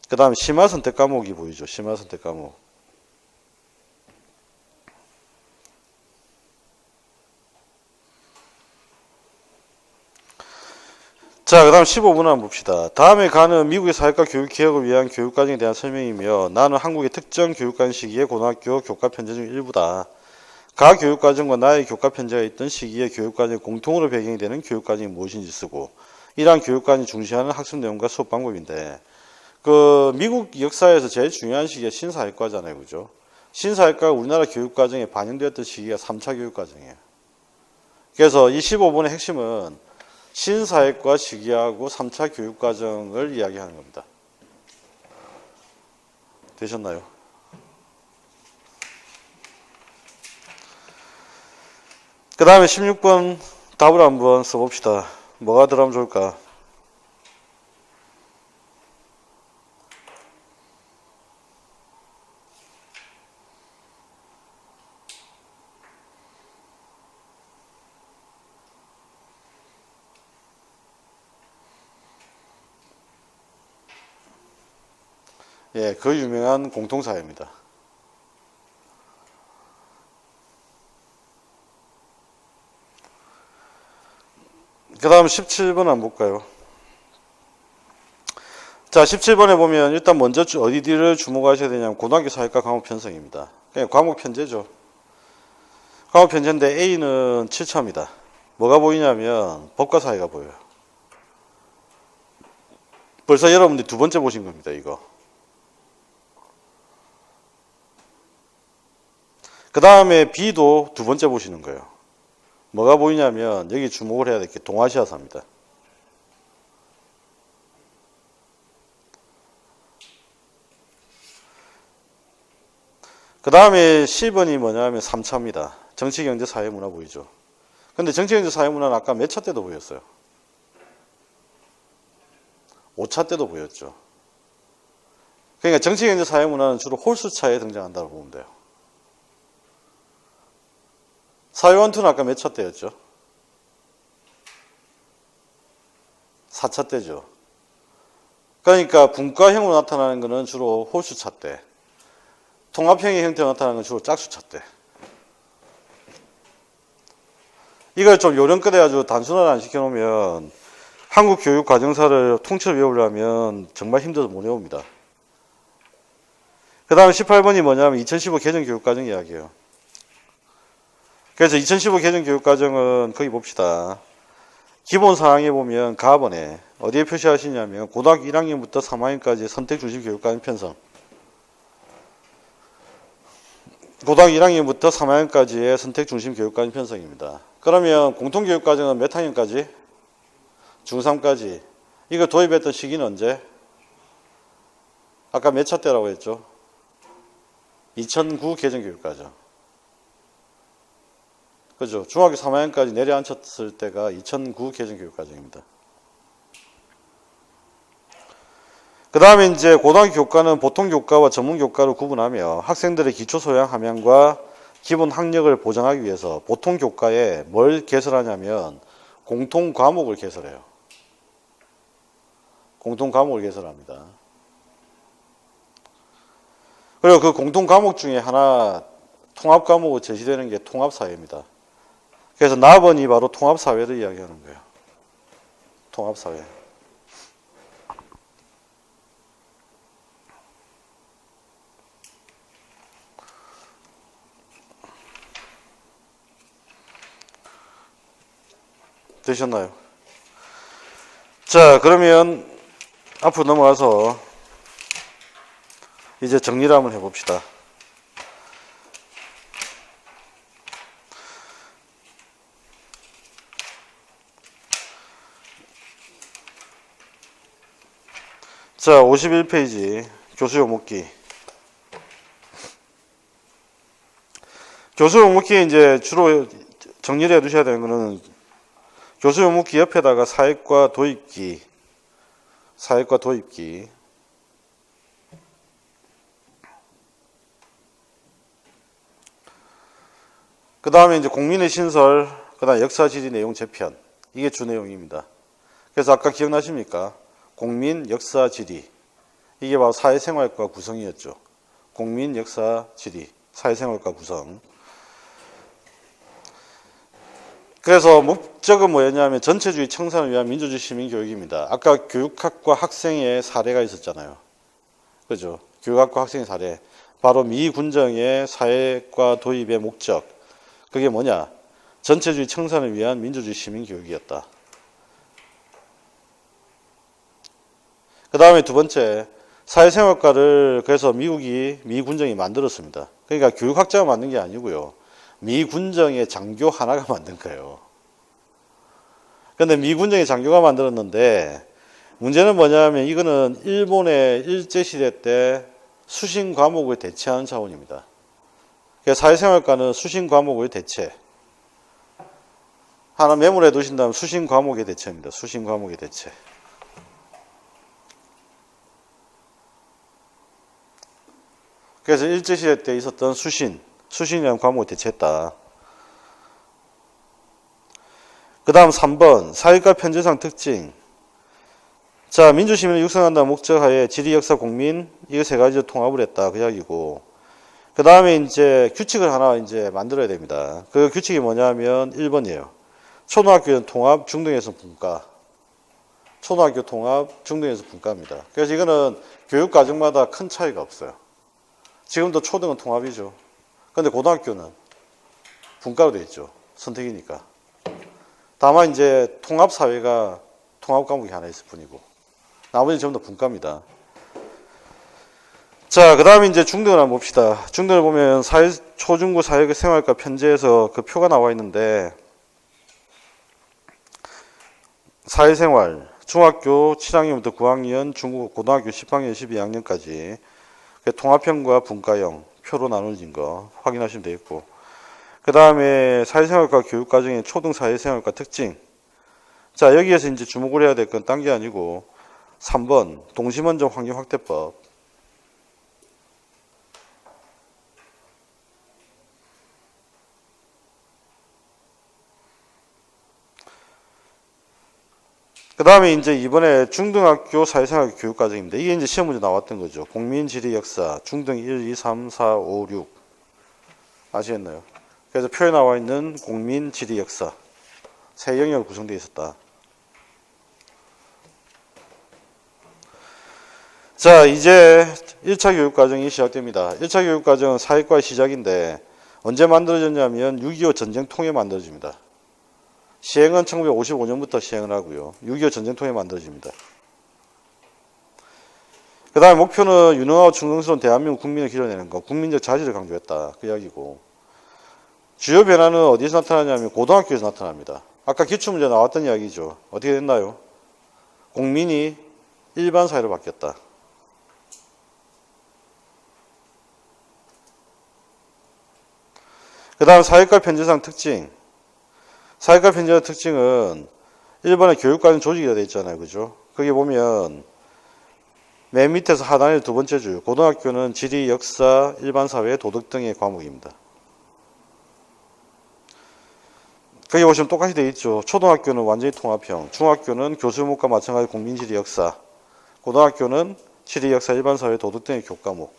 그 다음에 심화 선택 과목이 보이죠. 심화 선택 과목. 자, 그 다음 15분 한번 봅시다. 다음에 가는 미국의 사회과 교육 개혁을 위한 교육과정에 대한 설명이며 나는 한국의 특정 교육과정 시기의 고등학교 교과 편제 중 일부다. 가 교육과정과 나의 교과 편제가 있던 시기의 교육과정이 공통으로 배경이 되는 교육과정이 무엇인지 쓰고 이러한 교육과정이 중시하는 학습 내용과 수업 방법인데 그 미국 역사에서 제일 중요한 시기가 신사회과잖아요. 그죠? 신사회과가 우리나라 교육과정에 반영되었던 시기가 3차 교육과정이에요. 그래서 이 15분의 핵심은 신사회과 시기하고 3차 교육과정을 이야기하는 겁니다. 되셨나요? 그 다음에 16번 답을 한번 써봅시다. 뭐가 들어가면 좋을까? 예, 그 유명한 공통사회입니다. 그 다음 17번 한번 볼까요? 자, 17번에 보면 일단 먼저 어디를 주목하셔야 되냐면 고등학교 사회과 과목 편성입니다. 그냥 과목 편제죠. 과목 편제인데 A는 7차입니다. 뭐가 보이냐면 법과 사회가 보여요. 벌써 여러분들이 두 번째 보신 겁니다. 이거. 그 다음에 B도 두 번째 보시는 거예요. 뭐가 보이냐면 여기 주목을 해야 될 게 동아시아사입니다. 그 다음에 10번이 뭐냐면 3차입니다. 정치, 경제, 사회, 문화 보이죠. 근데 정치, 경제, 사회, 문화는 아까 몇 차 때도 보였어요? 5차 때도 보였죠. 그러니까 정치, 경제, 사회, 문화는 주로 홀수차에 등장한다고 보면 돼요. 사회 원투는 아까 몇 차 때였죠? 4차 때죠. 그러니까 분과형으로 나타나는 것은 주로 홀수차 때, 통합형의 형태로 나타나는 건 주로 짝수차 때. 이걸 좀 요령껏 해가지고 단순화를 안 시켜놓으면 한국 교육 과정사를 통째로 외우려면 정말 힘들어서 못 외웁니다. 그 다음에 18번이 뭐냐면 2015 개정 교육과정 이야기예요. 그래서 2015 개정 교육과정은 거기 봅시다. 기본 사항에 보면 가번에 어디에 표시하시냐면 고등학교 1학년부터 3학년까지 선택 중심 교육과정 편성. 고등학교 1학년부터 3학년까지의 선택 중심 교육과정 편성입니다. 그러면 공통교육과정은 몇 학년까지? 중3까지. 이거 도입했던 시기는 언제? 아까 몇 차 때라고 했죠? 2009 개정교육과정. 그죠? 중학교 3학년까지 내려앉혔을 때가 2009 개정교육과정입니다. 그 다음에 이제 고등학교 교과는 보통 교과와 전문 교과로 구분하며 학생들의 기초 소양 함양과 기본 학력을 보장하기 위해서 보통 교과에 뭘 개설하냐면 공통 과목을 개설해요. 공통 과목을 개설합니다. 그리고 그 공통 과목 중에 하나 통합 과목으로 제시되는 게 통합사회입니다. 그래서 나번이 바로 통합사회를 이야기하는 거예요. 통합사회. 되셨나요? 자, 그러면 앞으로 넘어가서 이제 정리를 한번 해봅시다. 자, 51페이지 교수 요목기. 교수 요목기에 이제 주로 정리를 해 두셔야 되는 거는 교수 요목기 옆에다가 사획과 도입기. 사획과 도입기. 그 다음에 이제 공민의 신설, 그 다음에 역사지리 내용 재편. 이게 주 내용입니다. 그래서 아까 기억나십니까? 공민, 역사, 지리. 이게 바로 사회생활과 구성이었죠. 공민, 역사, 지리. 사회생활과 구성. 그래서 목적은 뭐였냐면 전체주의 청산을 위한 민주주의 시민교육입니다. 아까 교육학과 학생의 사례가 있었잖아요. 그죠? 교육학과 학생의 사례. 바로 미군정의 사회과 도입의 목적. 그게 뭐냐? 전체주의 청산을 위한 민주주의 시민교육이었다. 그 다음에 두 번째, 사회생활과를 그래서 미군정이 만들었습니다. 그러니까 교육학자가 만든 게 아니고요. 미군정의 장교 하나가 만든 거예요. 그런데 미군정의 장교가 만들었는데 문제는 뭐냐면 이거는 일본의 일제시대 때 수신 과목을 대체하는 차원입니다. 그래서 사회생활과는 수신 과목을 대체. 하나 메모를 해 두신다면 수신 과목의 대체입니다. 수신 과목의 대체. 그래서 일제시대 때 있었던 수신이라는 과목을 대체했다. 그 다음 3번, 사회과 편제상 특징. 자, 민주시민을 육성한다는 목적하에 지리, 역사, 공민, 이거 세 가지를 통합을 했다. 그 이야기고. 그 다음에 이제 규칙을 하나 이제 만들어야 됩니다. 그 규칙이 뭐냐면 1번이에요. 초등학교는 통합, 중등에서 분과. 초등학교 통합, 중등에서 분과입니다. 그래서 이거는 교육과정마다 큰 차이가 없어요. 지금도 초등은 통합이죠. 근데 고등학교는 분과로 되어 있죠. 선택이니까. 다만 이제 통합사회가 통합 과목이 하나 있을 뿐이고 나머지는 전부 다 분과입니다. 자, 그 다음에 이제 중등을 한번 봅시다. 중등을 보면 초중고 사회생활과 편제에서 그 표가 나와 있는데 사회생활 중학교 7학년부터 9학년, 고등학교 10학년, 12학년까지 통합형과 분과형 표로 나눠진 거 확인하시면 되겠고, 그 다음에 사회생활과 교육과정의 초등 사회생활과 특징. 자, 여기에서 이제 주목을 해야 될 건 딴 게 아니고 3번 동심원정 환경확대법. 그 다음에 이제 이번에 중등학교 사회생활 교육과정입니다. 이게 이제 시험 문제 나왔던 거죠. 공민, 지리, 역사, 중등 1, 2, 3, 4, 5, 6. 아시겠나요? 그래서 표에 나와 있는 공민, 지리, 역사. 세 영역으로 구성되어 있었다. 자, 이제 1차 교육과정이 시작됩니다. 1차 교육과정은 사회과의 시작인데 언제 만들어졌냐면 6.25 전쟁 통에 만들어집니다. 시행은 1955년부터 시행을 하고요. 6.25 전쟁 통에 만들어집니다. 그 다음에 목표는 유능하고 충성스러운 대한민국 국민을 길러내는 것, 국민적 자질을 강조했다. 그 이야기고. 주요 변화는 어디서 나타나냐면 고등학교에서 나타납니다. 아까 기출문제 나왔던 이야기죠. 어떻게 됐나요? 공민이 일반 사회로 바뀌었다. 그 다음 사회과 편제상 특징. 사회과 편제의 특징은 1번에 교육과정 조직이라 되어 있잖아요. 그죠? 거기 보면 맨 밑에서 하단에 두 번째 줄. 고등학교는 지리, 역사, 일반사회, 도덕 등의 과목입니다. 거기 보시면 똑같이 되어 있죠. 초등학교는 완전히 통합형. 중학교는 교수목과 마찬가지 공민지리, 역사. 고등학교는 지리, 역사, 일반사회, 도덕 등의 교과목.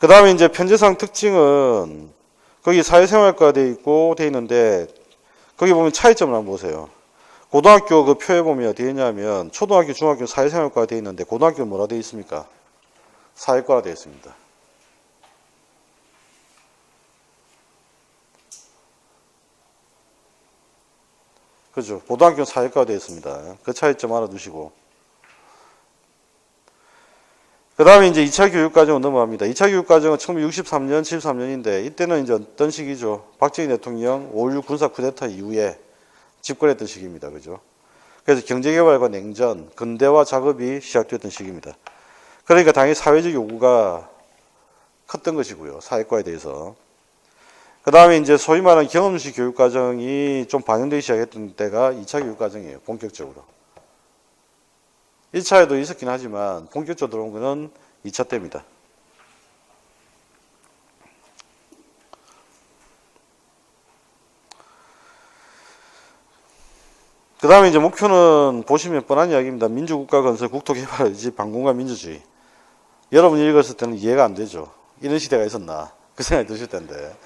그 다음에 이제 편제상 특징은 거기 사회생활과 되어 있고 되어 있는데 거기 보면 차이점을 한번 보세요. 고등학교 그 표에 보면 어디 있냐면 초등학교, 중학교 사회생활과가 되어 있는데 고등학교는 뭐라 되어 있습니까? 사회과가 되어 있습니다. 그죠? 고등학교는 사회과가 되어 있습니다. 그 차이점 알아두시고. 그 다음에 이제 2차 교육과정으로 넘어갑니다. 2차 교육과정은 1963년, 73년인데 이때는 이제 어떤 시기죠? 박정희 대통령 5.16 군사 쿠데타 이후에 집권했던 시기입니다. 그죠? 그래서 경제개발과 냉전, 근대화 작업이 시작됐던 시기입니다. 그러니까 당연히 사회적 요구가 컸던 것이고요. 사회과에 대해서. 그 다음에 이제 소위 말하는 경험식 교육과정이 좀 반영되기 시작했던 때가 2차 교육과정이에요. 본격적으로. 1차에도 있었긴 하지만 본격적으로 들어온 것은 2차 때입니다. 그 다음에 이제 목표는 보시면 뻔한 이야기입니다. 민주국가 건설, 국토개발 의지, 반공과 민주주의. 여러분이 읽었을 때는 이해가 안 되죠. 이런 시대가 있었나? 그 생각이 드실 텐데.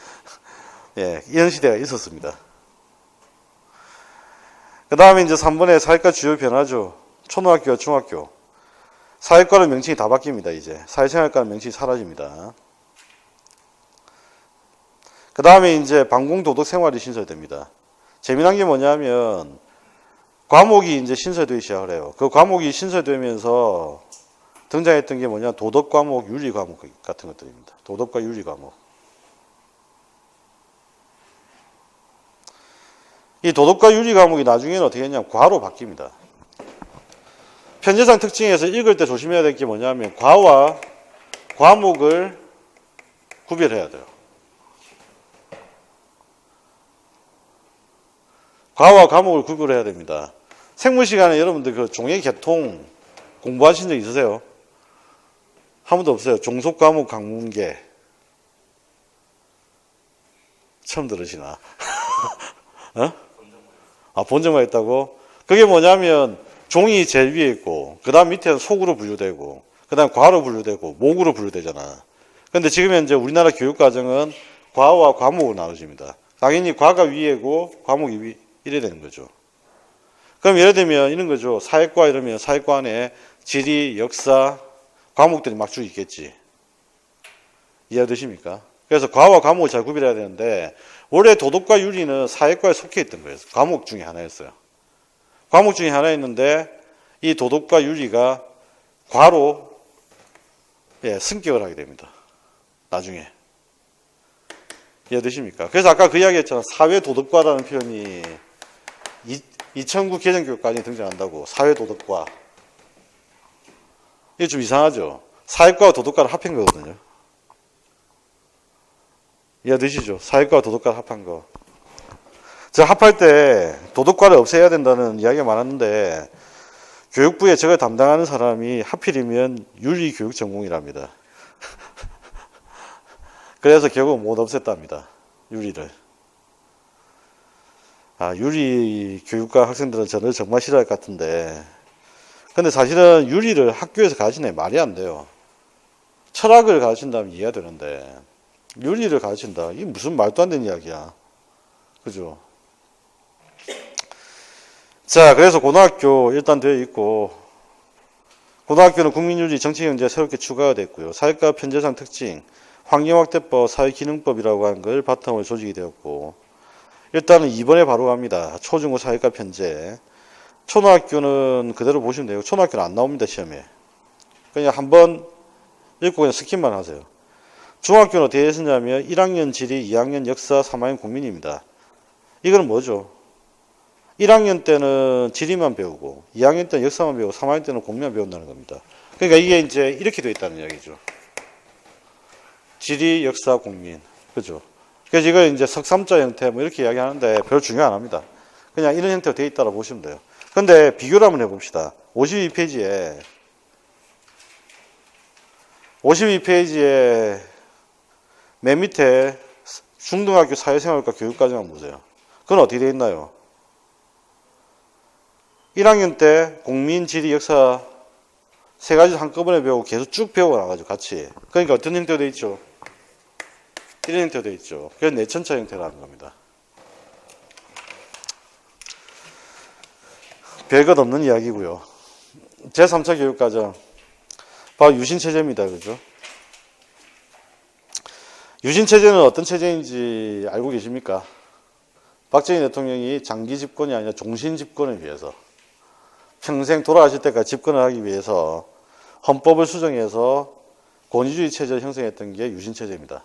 예, 이런 시대가 있었습니다. 그 다음에 이제 3번에 사회과 주요 변화죠. 초등학교와 중학교. 사회과는 명칭이 다 바뀝니다. 이제 사회생활과는 명칭이 사라집니다. 그 다음에 이제 반공도덕생활이 신설됩니다. 재미난 게 뭐냐면 과목이 이제 신설되기 시작을 해요. 그 과목이 신설되면서 등장했던 게 뭐냐? 도덕과목, 윤리과목 같은 것들입니다. 도덕과 윤리과목. 이 도덕과 윤리과목이 나중에는 어떻게 했냐면 과로 바뀝니다. 편제상 특징에서 읽을 때 조심해야 될 게 뭐냐면 과와 과목을 구별해야 돼요. 과와 과목을 구별해야 됩니다. 생물 시간에 여러분들 그 종의 계통 공부하신 적 있으세요? 한 번도 없어요. 종속 과목 강문계. 처음 들으시나? 어? 아, 본정만 있다고? 그게 뭐냐면 종이 제일 위에 있고 그 다음 밑에는 속으로 분류되고 그 다음 과로 분류되고 목으로 분류되잖아. 근데 지금 현재 우리나라 교육과정은 과와 과목으로 나눠집니다. 당연히 과가 위에고 과목이 위, 이래 되는 거죠. 그럼 예를 들면 이런 거죠. 사회과 이러면 사회과 안에 지리, 역사, 과목들이 막 쭉 있겠지. 이해되십니까? 그래서 과와 과목을 잘 구별해야 되는데 원래 도덕과 윤리는 사회과에 속해 있던 거예요. 과목 중에 하나였어요. 과목 중에 하나였는데 이 도덕과 윤리가 과로 승격을 하게 됩니다. 나중에. 이해되십니까? 그래서 아까 그 이야기 했잖아. 사회도덕과라는 표현이 2009 개정교육과정에 등장한다고. 사회도덕과. 이게 좀 이상하죠? 사회과와 도덕과를 합한 거거든요. 이해되시죠? 사회과와 도덕과를 합한 거. 제가 합할 때 도덕과를 없애야 된다는 이야기가 많았는데 교육부에 저걸 담당하는 사람이 하필이면 윤리교육 전공이랍니다. 그래서 결국 못 없앴답니다. 윤리를. 유리 교육과 학생들은 저를 정말 싫어할 것 같은데, 근데 사실은 유리를 학교에서 가르치는 게 말이 안 돼요. 철학을 가르친다면 이해가 되는데, 유리를 가르친다. 이게 무슨 말도 안 되는 이야기야. 그죠? 자, 그래서 고등학교 일단 되어 있고, 고등학교는 국민윤리, 정치경제가 새롭게 추가가 됐고요. 사회과 편제상 특징, 환경확대법, 사회기능법이라고 하는 걸 바탕으로 조직이 되었고, 일단은 2번에 바로 갑니다. 초중고 사회과 편제. 초등학교는 그대로 보시면 돼요. 초등학교는 안 나옵니다, 시험에. 그냥 한번 읽고 그냥 스킵만 하세요. 중학교는 어떻게 했었냐면 1학년 지리, 2학년 역사, 3학년 국민입니다. 이거는 뭐죠? 1학년 때는 지리만 배우고 2학년 때는 역사만 배우고 3학년 때는 국민만 배운다는 겁니다. 그러니까 이게 이제 이렇게 되어 있다는 이야기죠. 지리, 역사, 국민. 그죠? 그래서 이걸 이제 석삼자 형태 뭐 이렇게 이야기하는데 별로 중요 안 합니다. 그냥 이런 형태로 되어 있다고 보시면 돼요. 근데 비교를 한번 해봅시다. 52페이지에 맨 밑에 중등학교 사회생활과 교육과정 한번 보세요. 그건 어떻게 되어 있나요? 1학년 때 국민, 지리, 역사 세 가지 한꺼번에 배우고 계속 쭉 배워나가지고 같이. 그러니까 어떤 형태로 되어 있죠? 이런 형태로 되어 있죠. 그래서 내천차 형태라는 겁니다. 별것 없는 이야기고요. 제3차 교육과정 바로 유신체제입니다. 그죠? 유신체제는 어떤 체제인지 알고 계십니까? 박정희 대통령이 장기 집권이 아니라 종신 집권을 위해서 평생 돌아가실 때까지 집권을 하기 위해서 헌법을 수정해서 권위주의 체제를 형성했던 게 유신체제입니다.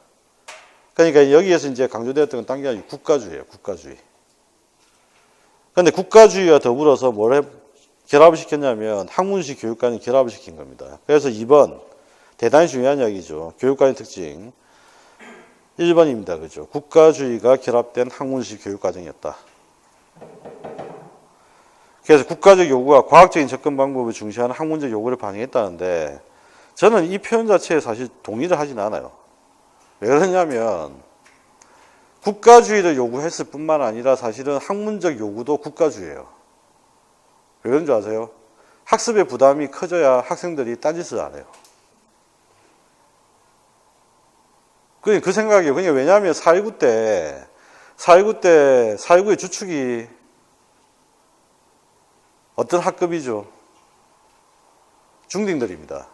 그러니까 여기에서 이제 강조되었던 건 딴 게 아니고 국가주의예요. 국가주의. 그런데 국가주의와 더불어서 결합을 시켰냐면 학문식 교육관이 결합을 시킨 겁니다. 그래서 2번 대단히 중요한 이야기죠. 교육관의 특징 1번입니다. 그죠? 국가주의가 결합된 학문식 교육과정이었다. 그래서 국가적 요구와 과학적인 접근 방법을 중시하는 학문적 요구를 반영했다는데 저는 이 표현 자체에 사실 동의를 하진 않아요. 왜 그러냐면 국가주의를 요구했을 뿐만 아니라 사실은 학문적 요구도 국가주의예요. 왜 그런 줄 아세요? 학습의 부담이 커져야 학생들이 딴짓을 안 해요. 그 생각이에요. 그냥 왜냐하면 4.19의 주축이 어떤 학급이죠? 중딩들입니다.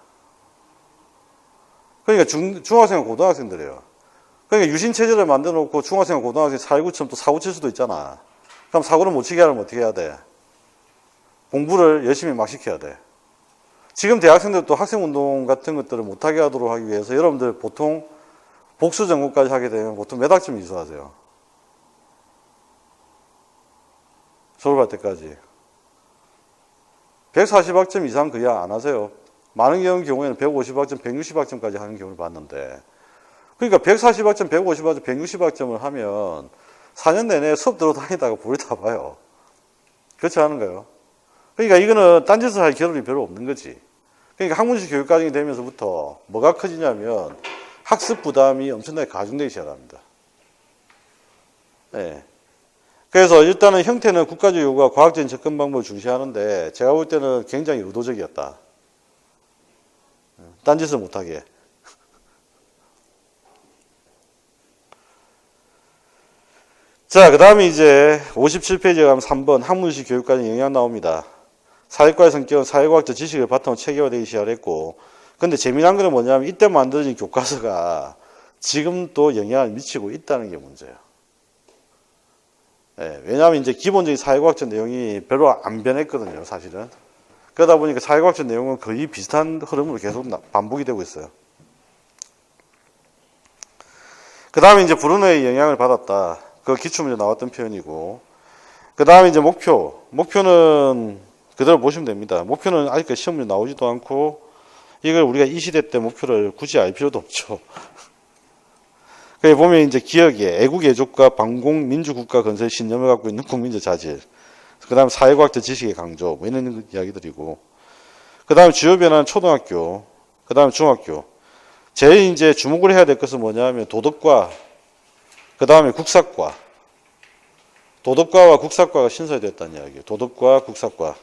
그러니까 중학생과 고등학생들이에요. 그러니까 유신체제를 만들어 놓고 중학생과 고등학생이 4.19처럼 또 사고 칠 수도 있잖아. 그럼 사고를 못 치게 하려면 어떻게 해야 돼? 공부를 열심히 막 시켜야 돼. 지금 대학생들도 학생운동 같은 것들을 못하게 하도록 하기 위해서 여러분들 보통 복수 전공까지 하게 되면 보통 몇 학점 이수하세요? 졸업할 때까지. 140학점 이상 그야 안 하세요. 많은 경우에는 150학점, 160학점까지 하는 경우를 봤는데 그러니까 140학점, 150학점, 160학점을 하면 4년 내내 수업 들어다니다가 볼이 다 봐요. 그렇지 않은가요? 그러니까 이거는 딴짓을 할 겨를이 별로 없는 거지. 그러니까 학문식 교육과정이 되면서부터 뭐가 커지냐면 학습 부담이 엄청나게 가중되기 시작합니다. 네. 그래서 일단은 형태는 국가적 요구와 과학적인 접근 방법을 중시하는데 제가 볼 때는 굉장히 의도적이었다. 딴짓을 못하게. 자, 그 다음에 이제 57페이지에 가면 3번 학문식 교육과정 영향 나옵니다. 사회과의 성격은 사회과학적 지식을 바탕으로 체계화되기 시작했고 근데 재미난 건 뭐냐면 이때 만들어진 교과서가 지금 또 영향을 미치고 있다는 게 문제예요. 네, 왜냐하면 이제 기본적인 사회과학적 내용이 별로 안 변했거든요, 사실은. 그러다 보니까 사회과학적 내용은 거의 비슷한 흐름으로 계속 반복이 되고 있어요. 그 다음에 이제 브루너의 영향을 받았다. 그 기출문제 나왔던 표현이고. 그 다음에 이제 목표는 그대로 보시면 됩니다. 목표는 아직까지 시험문제 나오지도 않고 이걸 우리가 이 시대 때 목표를 굳이 알 필요도 없죠. 거기 보면 이제 기억에 애국 애족과 반공 민주국가 건설의 신념을 갖고 있는 국민적 자질. 그 다음 사회과학적 지식의 강조. 뭐 이런 이야기들이고. 그 다음 주요 변화는 초등학교. 그 다음 중학교. 제일 이제 주목을 해야 될 것은 뭐냐면 도덕과 그 다음에 국사과. 도덕과와 국사과가 신설됐다는 이야기예요. 도덕과 국사과.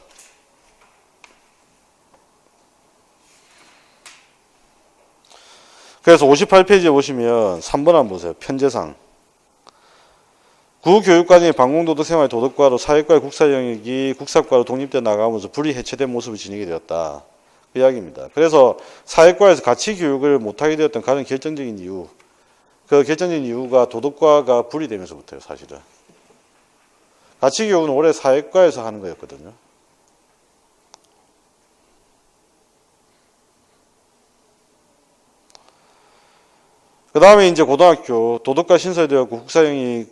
그래서 58페이지에 보시면 3번 한번 보세요. 편제상. 구교육과정이 방공도덕생활 도덕과로 사회과의 국사영역이 국사과로 독립되어 나가면서 분리 해체된 모습을 지니게 되었다. 그 이야기입니다. 그래서 사회과에서 같이 교육을 못하게 되었던 가장 결정적인 이유, 그 결정적인 이유가 도덕과가 분리되면서부터예요. 사실은. 같이 교육은 원래 사회과에서 하는 거였거든요. 그 다음에 이제 고등학교 도덕과 신설되었고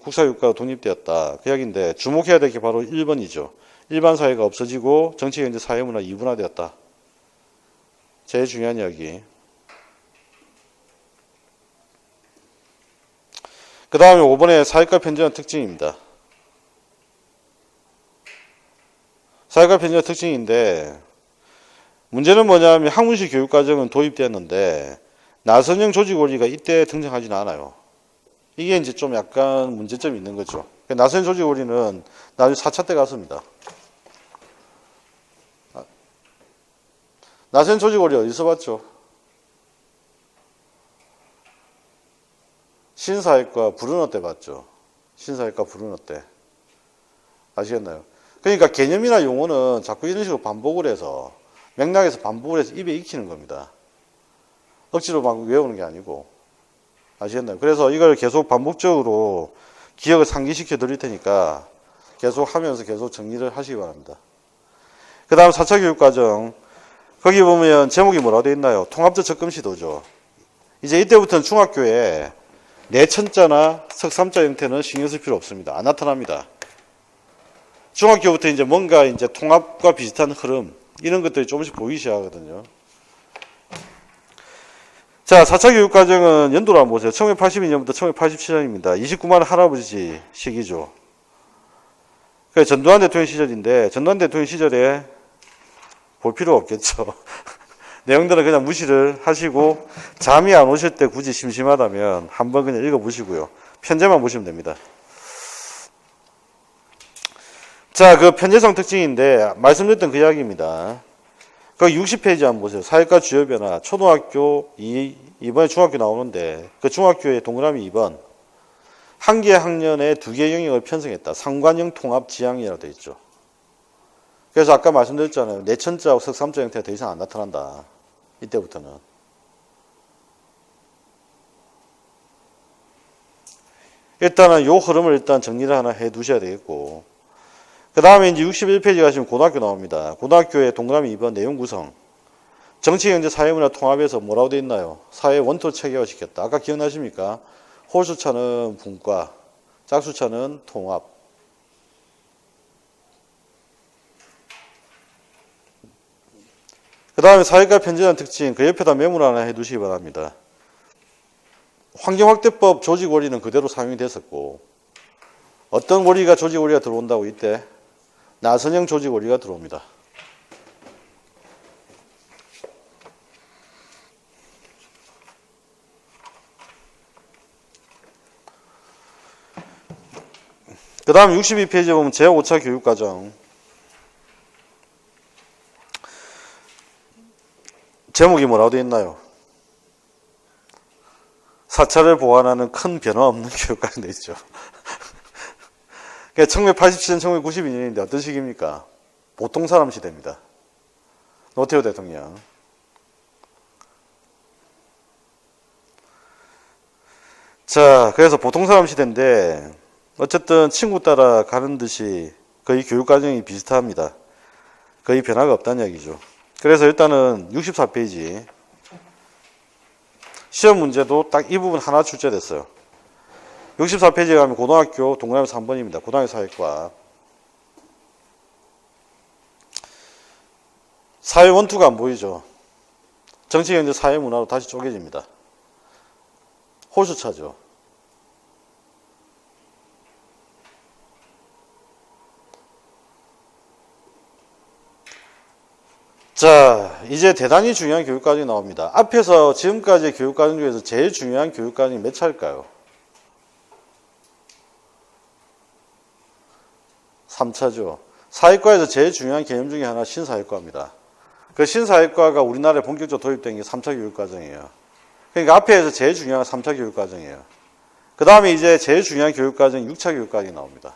국사교육과가 독립되었다. 그 이야기인데 주목해야 될 게 바로 1번이죠. 일반 사회가 없어지고 정치, 경제, 사회문화 이분화되었다. 제일 중요한 이야기. 그 다음에 5번에 사회과 편제한 특징입니다. 사회과 편제한 특징인데 문제는 뭐냐면 학문식 교육과정은 도입되었는데 나선형 조직 원리가 이때 등장하지는 않아요. 이게 이제 좀 약간 문제점이 있는 거죠. 나선형 조직 원리는 나중에 4차 때 갔습니다. 나선형 조직 원리 어디서 봤죠? 신사회과 브루너 때 봤죠. 신사회과 브루너 때. 아시겠나요? 그러니까 개념이나 용어는 자꾸 이런 식으로 반복을 해서 맥락에서 반복을 해서 입에 익히는 겁니다. 억지로 막 외우는 게 아니고. 아시겠나요? 그래서 이걸 계속 반복적으로 기억을 상기시켜 드릴 테니까 계속 하면서 계속 정리를 하시기 바랍니다. 그 다음 4차 교육과정. 거기 보면 제목이 뭐라고 되어 있나요? 통합적 접근 시도죠. 이제 이때부터는 중학교에 내천자나 석삼자 형태는 신경 쓸 필요 없습니다. 안 나타납니다. 중학교부터 이제 뭔가 이제 통합과 비슷한 흐름, 이런 것들이 조금씩 보이기 시작하거든요. 자, 4차 교육과정은 연도로 한번 보세요. 1982년부터 1987년입니다. 29만 할아버지 시기죠. 전두환 대통령 시절인데, 전두환 대통령 시절에 볼 필요 없겠죠. 내용들은 그냥 무시를 하시고, 잠이 안 오실 때 굳이 심심하다면 한번 그냥 읽어보시고요. 편제만 보시면 됩니다. 자, 그 편제성 특징인데, 말씀드렸던 그 이야기입니다. 거기 60페이지 한번 보세요. 사회과 주요 변화. 초등학교, 이번에 중학교 나오는데 그 중학교의 동그라미 2번. 한 개 학년에 두 개 영역을 편성했다. 상관형 통합 지향이라고 되어 있죠. 그래서 아까 말씀드렸잖아요. 내천자하고 석삼자 형태가 더 이상 안 나타난다. 이때부터는. 일단은 요 흐름을 일단 정리를 하나 해 두셔야 되겠고. 그 다음에 이제 61페이지 가시면 고등학교 나옵니다. 고등학교의 동그라미 2번 내용 구성. 정치, 경제, 사회문화 통합에서 뭐라고 되어 있나요? 사회 원토 체계화시켰다. 아까 기억나십니까? 홀수차는 분과, 짝수차는 통합. 그 다음에 사회과 편제한 특징, 그 옆에다 메모를 하나 해두시기 바랍니다. 환경확대법 조직 원리는 그대로 사용이 됐었고, 어떤 원리가 조직 원리가 들어온다고 이때? 나선형 조직 원리가 들어옵니다. 그 다음 62페이지에 보면 제5차 교육과정. 제목이 뭐라고 되어 있나요? 4차를 보완하는 큰 변화 없는 교육과정 되어 있죠. 1987년, 1992년인데 어떤 시기입니까? 보통 사람 시대입니다. 노태우 대통령. 자, 그래서 보통 사람 시대인데 어쨌든 친구 따라 가는 듯이 거의 교육과정이 비슷합니다. 거의 변화가 없다는 이야기죠. 그래서 일단은 64페이지 시험 문제도 딱 이 부분 하나 출제됐어요. 64페이지에 가면 고등학교 동그라미 3번입니다. 고등학교 사회과. 사회 원투가 안 보이죠. 정치, 경제, 사회, 문화로 다시 쪼개집니다. 홀수차죠. 자, 이제 대단히 중요한 교육과정이 나옵니다. 앞에서 지금까지의 교육과정 중에서 제일 중요한 교육과정이 몇 차일까요? 3차죠. 사회과에서 제일 중요한 개념 중에 하나 신사회과입니다. 그 신사회과가 우리나라에 본격적으로 도입된 게 3차 교육과정이에요. 그러니까 앞에서 제일 중요한 3차 교육과정이에요. 그 다음에 이제 제일 중요한 교육과정이 6차 교육과정이 나옵니다.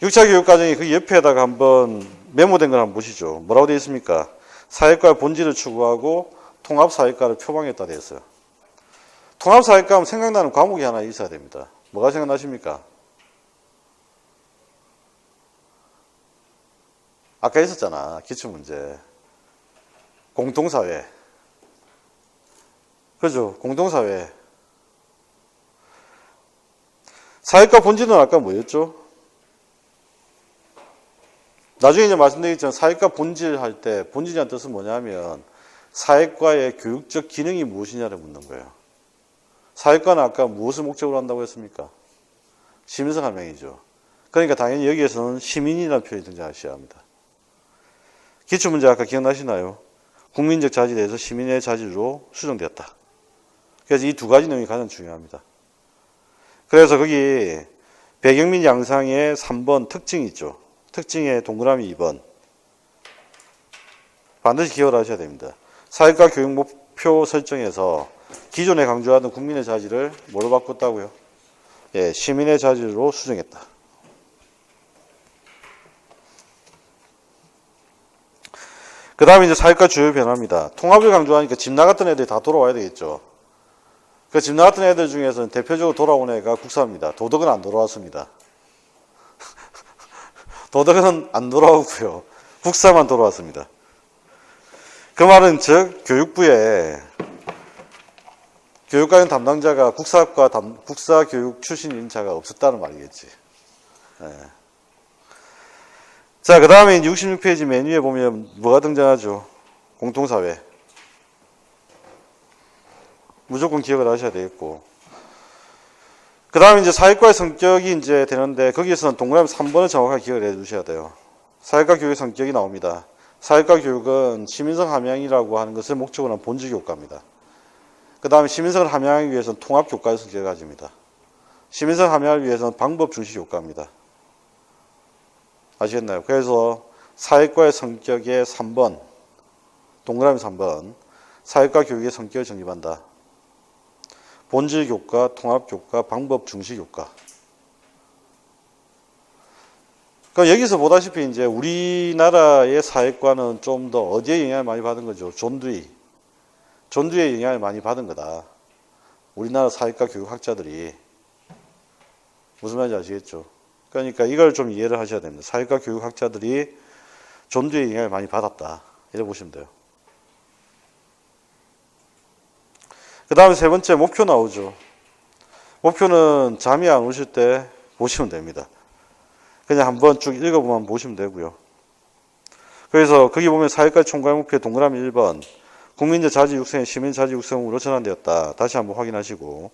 6차 교육과정이 그 옆에다가 한번 메모된 걸 한번 보시죠. 뭐라고 되어 있습니까? 사회과의 본질을 추구하고 통합사회과를 표방했다 되어 있어요. 통합사회과 하면 생각나는 과목이 하나 있어야 됩니다. 뭐가 생각나십니까? 아까 있었잖아. 기출문제. 공동사회. 그죠? 공동사회. 사회과 본질은 아까 뭐였죠? 나중에 이제 말씀드리겠지만 사회과 본질 할 때 본질이라는 뜻은 뭐냐면 사회과의 교육적 기능이 무엇이냐를 묻는 거예요. 사회과는 아까 무엇을 목적으로 한다고 했습니까? 시민성 함양이죠. 그러니까 당연히 여기에서는 시민이라는 표현이 등장하셔야 합니다. 기출문제 아까 기억나시나요? 국민적 자질에서 시민의 자질로 수정되었다. 그래서 이 두 가지 내용이 가장 중요합니다. 그래서 거기 배경민 양상의 3번 특징이 있죠. 특징의 동그라미 2번. 반드시 기억을 하셔야 됩니다. 사회과 교육 목표 설정에서 기존에 강조하던 국민의 자질을 뭐로 바꿨다고요? 예, 시민의 자질로 수정했다. 그 다음에 이제 사회과 주요 변화입니다. 통합을 강조하니까 집 나갔던 애들이 다 돌아와야 되겠죠. 그 집 나갔던 애들 중에서는 대표적으로 돌아온 애가 국사입니다. 도덕은 안 돌아왔습니다. 도덕은 안 돌아오고요. 국사만 돌아왔습니다. 그 말은 즉 교육부에 교육과정 담당자가 국사교육 출신 인차가 없었다는 말이겠지. 네. 자, 그 다음에 66페이지 맨 위에 보면 뭐가 등장하죠? 공통사회. 무조건 기억을 하셔야 되겠고. 그 다음에 이제 사회과의 성격이 이제 되는데, 거기에서는 동그라미 3번을 정확하게 기억을 해 주셔야 돼요. 사회과 교육의 성격이 나옵니다. 사회과 교육은 시민성 함양이라고 하는 것을 목적으로 한 본질 교과입니다. 그 다음에 시민성을 함양하기 위해서는 통합교과의 성격을 가집니다. 시민성 함양을 위해서는 방법 중시 교과입니다. 아시겠나요? 그래서 사회과의 성격의 3번, 동그라미 3번, 사회과 교육의 성격을 정립한다. 본질 교과, 통합 교과, 방법 중시 교과. 그러니까 여기서 보다시피 이제 우리나라의 사회과는 좀 더 어디에 영향을 많이 받은 거죠? 존두의 영향을 많이 받은 거다. 우리나라 사회과 교육학자들이. 무슨 말인지 아시겠죠? 그러니까 이걸 좀 이해를 하셔야 됩니다. 사회과 교육학자들이 존두의 영향을 많이 받았다. 이렇게 보시면 돼요. 그 다음에 세 번째 목표 나오죠. 목표는 잠이 안 오실 때 보시면 됩니다. 그냥 한번 쭉 읽어보면 보시면 되고요. 그래서 거기 보면 사회과 총괄 목표 동그라미 1번 국민적 자질 육성이 시민 자질 육성으로 전환되었다. 다시 한번 확인하시고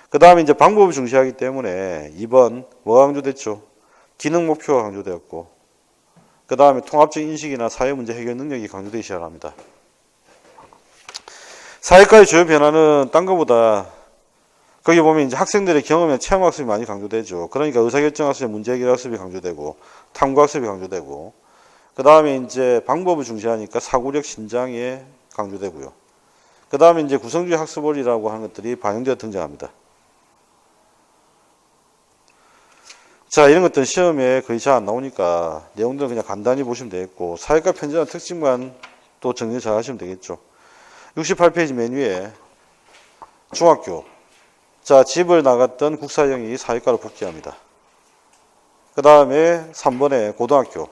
그 다음에 이제 방법을 중시하기 때문에 2번 뭐가 강조됐죠? 기능 목표가 강조되었고 그 다음에 통합적 인식이나 사회 문제 해결 능력이 강조되기 시작합니다. 사회과의 주요 변화는 딴 것보다 거기 보면 이제 학생들의 경험이나 체험 학습이 많이 강조되죠. 그러니까 의사결정 학습, 문제 해결 학습이 강조되고 탐구 학습이 강조되고 그 다음에 이제 방법을 중시하니까 사고력 신장에 강조되고요. 그 다음에 이제 구성주의 학습원이라고 하는 것들이 반영되어 등장합니다. 자, 이런 것들은 시험에 거의 잘 안 나오니까 내용들은 그냥 간단히 보시면 되겠고 사회과 편제한 특징만 또 정리 잘 하시면 되겠죠. 68페이지 맨 위에 중학교. 자, 집을 나갔던 국사형이 사회과로 복귀합니다. 그 다음에 3번에 고등학교.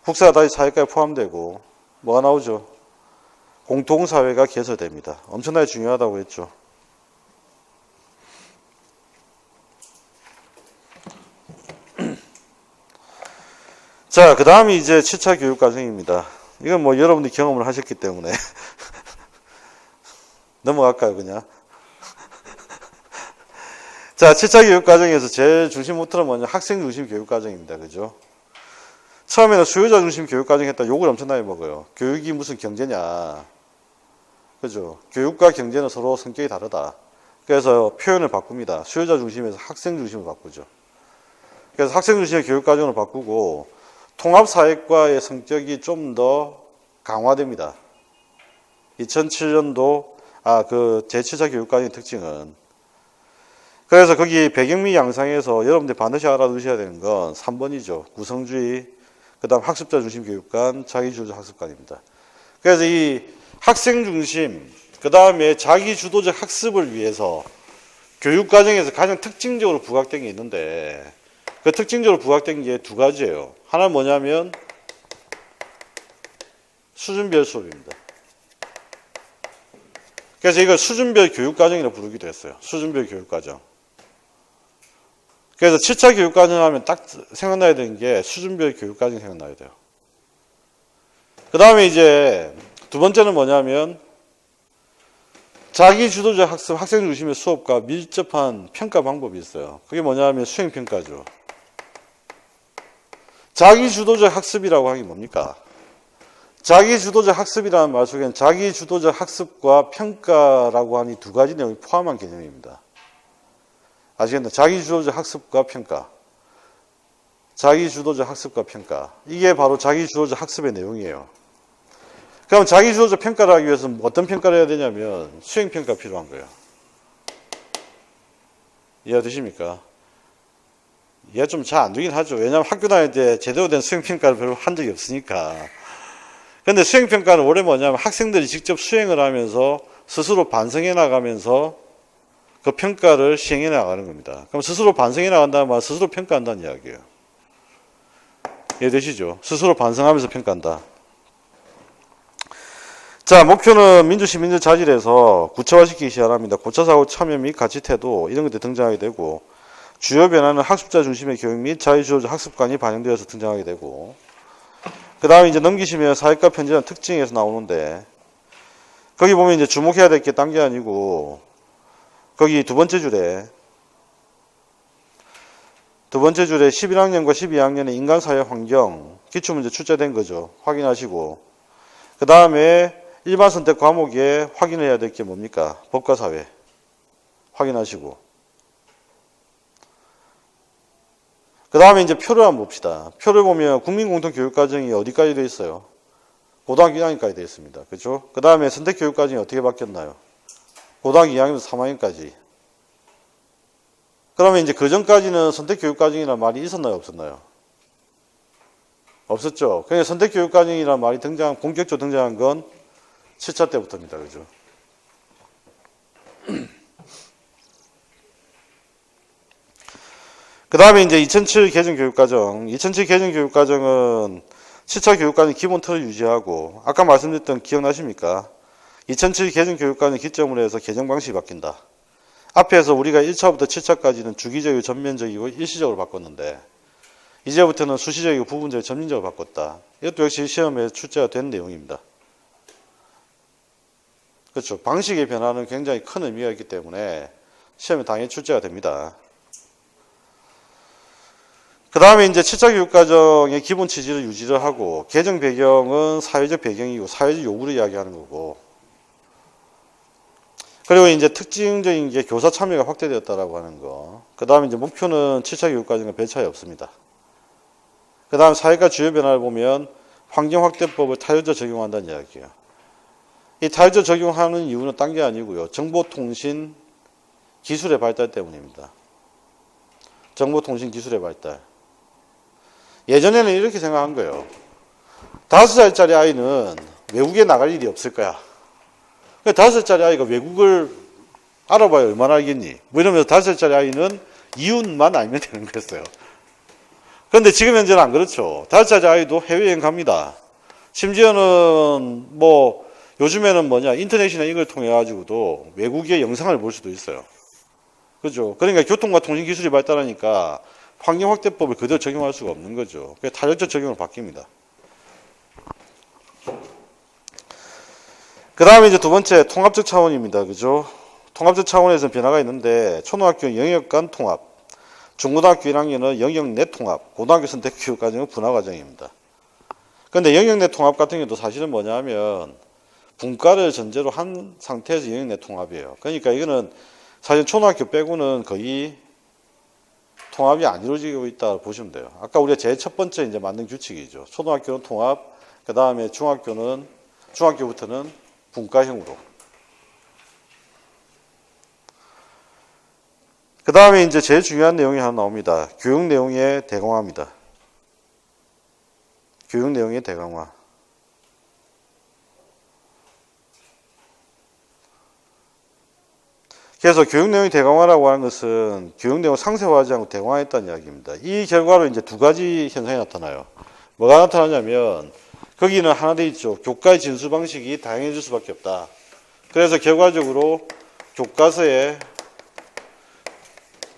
국사가 다시 사회과에 포함되고 뭐가 나오죠? 공통사회가 개설됩니다. 엄청나게 중요하다고 했죠. 자, 그 다음이 이제 7차 교육과정입니다. 이건 뭐 여러분들이 경험을 하셨기 때문에 넘어갈까요, 그냥? 자, 7차 교육과정에서 제일 중심 모토는 뭐냐? 학생 중심 교육과정입니다. 그죠? 처음에는 수요자 중심 교육과정 했다 욕을 엄청나게 먹어요. 교육이 무슨 경제냐. 그죠? 교육과 경제는 서로 성격이 다르다. 그래서 표현을 바꿉니다. 수요자 중심에서 학생 중심으로 바꾸죠. 그래서 학생 중심의 교육과정으로 바꾸고 통합사회과의 성격이 좀 더 강화됩니다. 2007년도 그 제7차 교육과정의 특징은, 그래서 거기 배경미 양상에서 여러분들 반드시 알아두셔야 되는 건 3번이죠. 구성주의, 그 다음 학습자 중심 교육관, 자기주도적 학습관입니다. 그래서 이 학생 중심, 그 다음에 자기주도적 학습을 위해서 교육과정에서 가장 특징적으로 부각된 게 있는데, 그 특징적으로 부각된 게 두 가지예요. 하나는 뭐냐면 수준별 수업입니다. 그래서 이걸 수준별 교육과정이라고 부르기도 했어요. 수준별 교육과정. 그래서 7차 교육과정 하면 딱 생각나야 되는 게 수준별 교육과정이 생각나야 돼요. 그 다음에 이제 두 번째는 뭐냐면 자기주도적 학습, 학생 중심의 수업과 밀접한 평가 방법이 있어요. 그게 뭐냐면 수행평가죠. 자기주도적 학습이라고 하는 게 뭡니까? 자기주도적 학습이라는 말 속에는 자기주도적 학습과 평가라고 하는 이 두 가지 내용이 포함한 개념입니다. 아시겠나요? 자기주도적 학습과 평가. 자기주도적 학습과 평가. 이게 바로 자기주도적 학습의 내용이에요. 그럼 자기주도적 평가를 하기 위해서는 어떤 평가를 해야 되냐면 수행평가 필요한 거예요. 이해되십니까? 이해가 좀 잘 안 되긴 하죠. 왜냐하면 학교 다닐 때 제대로 된 수행평가를 별로 한 적이 없으니까. 근데 수행평가는 원래 뭐냐면 학생들이 직접 수행을 하면서 스스로 반성해 나가면서 그 평가를 시행해 나가는 겁니다. 그럼 스스로 반성해 나간다는 말은 스스로 평가한다는 이야기예요. 이해되시죠? 스스로 반성하면서 평가한다. 자, 목표는 민주시 민주자질에서 구체화시키기 시작합니다. 고차사고 참여 및 가치태도 이런 것들이 등장하게 되고, 주요 변화는 학습자 중심의 교육 및 자유주도적 학습관이 반영되어서 등장하게 되고, 그 다음에 이제 넘기시면 사회과 편제한 특징에서 나오는데, 거기 보면 이제 주목해야 될 게 딴 게 아니고, 거기 두 번째 줄에 11학년과 12학년의 인간사회 환경, 기출문제 출제된 거죠. 확인하시고, 그 다음에 일반 선택 과목에 확인해야 될 게 뭡니까? 법과 사회. 확인하시고. 그 다음에 이제 표를 한번 봅시다. 표를 보면 국민공통교육과정이 어디까지 되어 있어요? 고등학교 2학년까지 되어 있습니다. 그렇죠? 그 다음에 선택교육과정이 어떻게 바뀌었나요? 고등학교 2학년부터 3학년까지. 그러면 이제 그 전까지는 선택교육과정이라는 말이 있었나요? 없었나요? 없었죠. 그냥 선택교육과정이라는 말이 본격적으로 등장한 건 7차 때부터입니다. 그죠? 그 다음에 이제 2007 개정교육과정. 2007 개정교육과정은 7차 교육과정 기본 틀을 유지하고, 아까 말씀드렸던 기억나십니까? 2007 개정교육과정 기점으로 해서 개정 방식이 바뀐다. 앞에서 우리가 1차부터 7차까지는 주기적이고 전면적이고 일시적으로 바꿨는데, 이제부터는 수시적이고 부분적이고 점진적으로 바꿨다. 이것도 역시 시험에 출제가 된 내용입니다. 그렇죠. 방식의 변화는 굉장히 큰 의미가 있기 때문에 시험에 당연히 출제가 됩니다. 그 다음에 이제 7차 교육과정의 기본 취지를 유지를 하고, 개정 배경은 사회적 배경이고 사회적 요구를 이야기하는 거고, 그리고 이제 특징적인 게 교사 참여가 확대되었다라고 하는 거. 그 다음에 이제 목표는 7차 교육과정과 별 차이 없습니다. 그 다음 사회과 주요 변화를 보면 환경확대법을 타율적 적용한다는 이야기예요. 이 타율적 적용하는 이유는 딴 게 아니고요. 정보통신 기술의 발달 때문입니다. 정보통신 기술의 발달. 예전에는 이렇게 생각한 거예요. 5살짜리 아이는 외국에 나갈 일이 없을 거야. 5살짜리 아이가 외국을 알아봐야 얼마나 알겠니? 뭐 이러면서 5살짜리 아이는 이웃만 알면 되는 거였어요. 그런데 지금 현재는 안 그렇죠. 5살짜리 아이도 해외여행 갑니다. 심지어는 뭐 요즘에는 인터넷이나 이걸 통해 가지고도 외국의 영상을 볼 수도 있어요. 그죠? 그러니까 교통과 통신 기술이 발달하니까 환경확대법을 그대로 적용할 수가 없는 거죠. 그래서 타율적 적용으로 바뀝니다. 그 다음에 이제 두 번째 통합적 차원입니다. 그죠? 통합적 차원에서 변화가 있는데, 초등학교 영역 간 통합, 중고등학교 1학년은 영역 내 통합, 고등학교 선택교육과정은 분화과정입니다. 그런데 영역 내 통합 같은 경우도 사실은 뭐냐면 분과를 전제로 한 상태에서 영역 내 통합이에요. 그러니까 이거는 사실 초등학교 빼고는 거의 통합이 안 이루어지고 있다 보시면 돼요. 아까 우리가 제일 첫 번째 이제 만든 규칙이죠. 초등학교는 통합, 그 다음에 중학교부터는 분과형으로. 그 다음에 이제 제일 중요한 내용이 하나 나옵니다. 교육 내용의 대강화입니다. 교육 내용의 대강화. 그래서 교육 내용의 대강화라고 하는 것은 교육 내용을 상세화하지 않고 대강화했다는 이야기입니다. 이 결과로 이제 두 가지 현상이 나타나요. 뭐가 나타나냐면 거기는 하나 돼 있죠. 교과의 진술 방식이 다양해질 수밖에 없다. 그래서 결과적으로 교과서에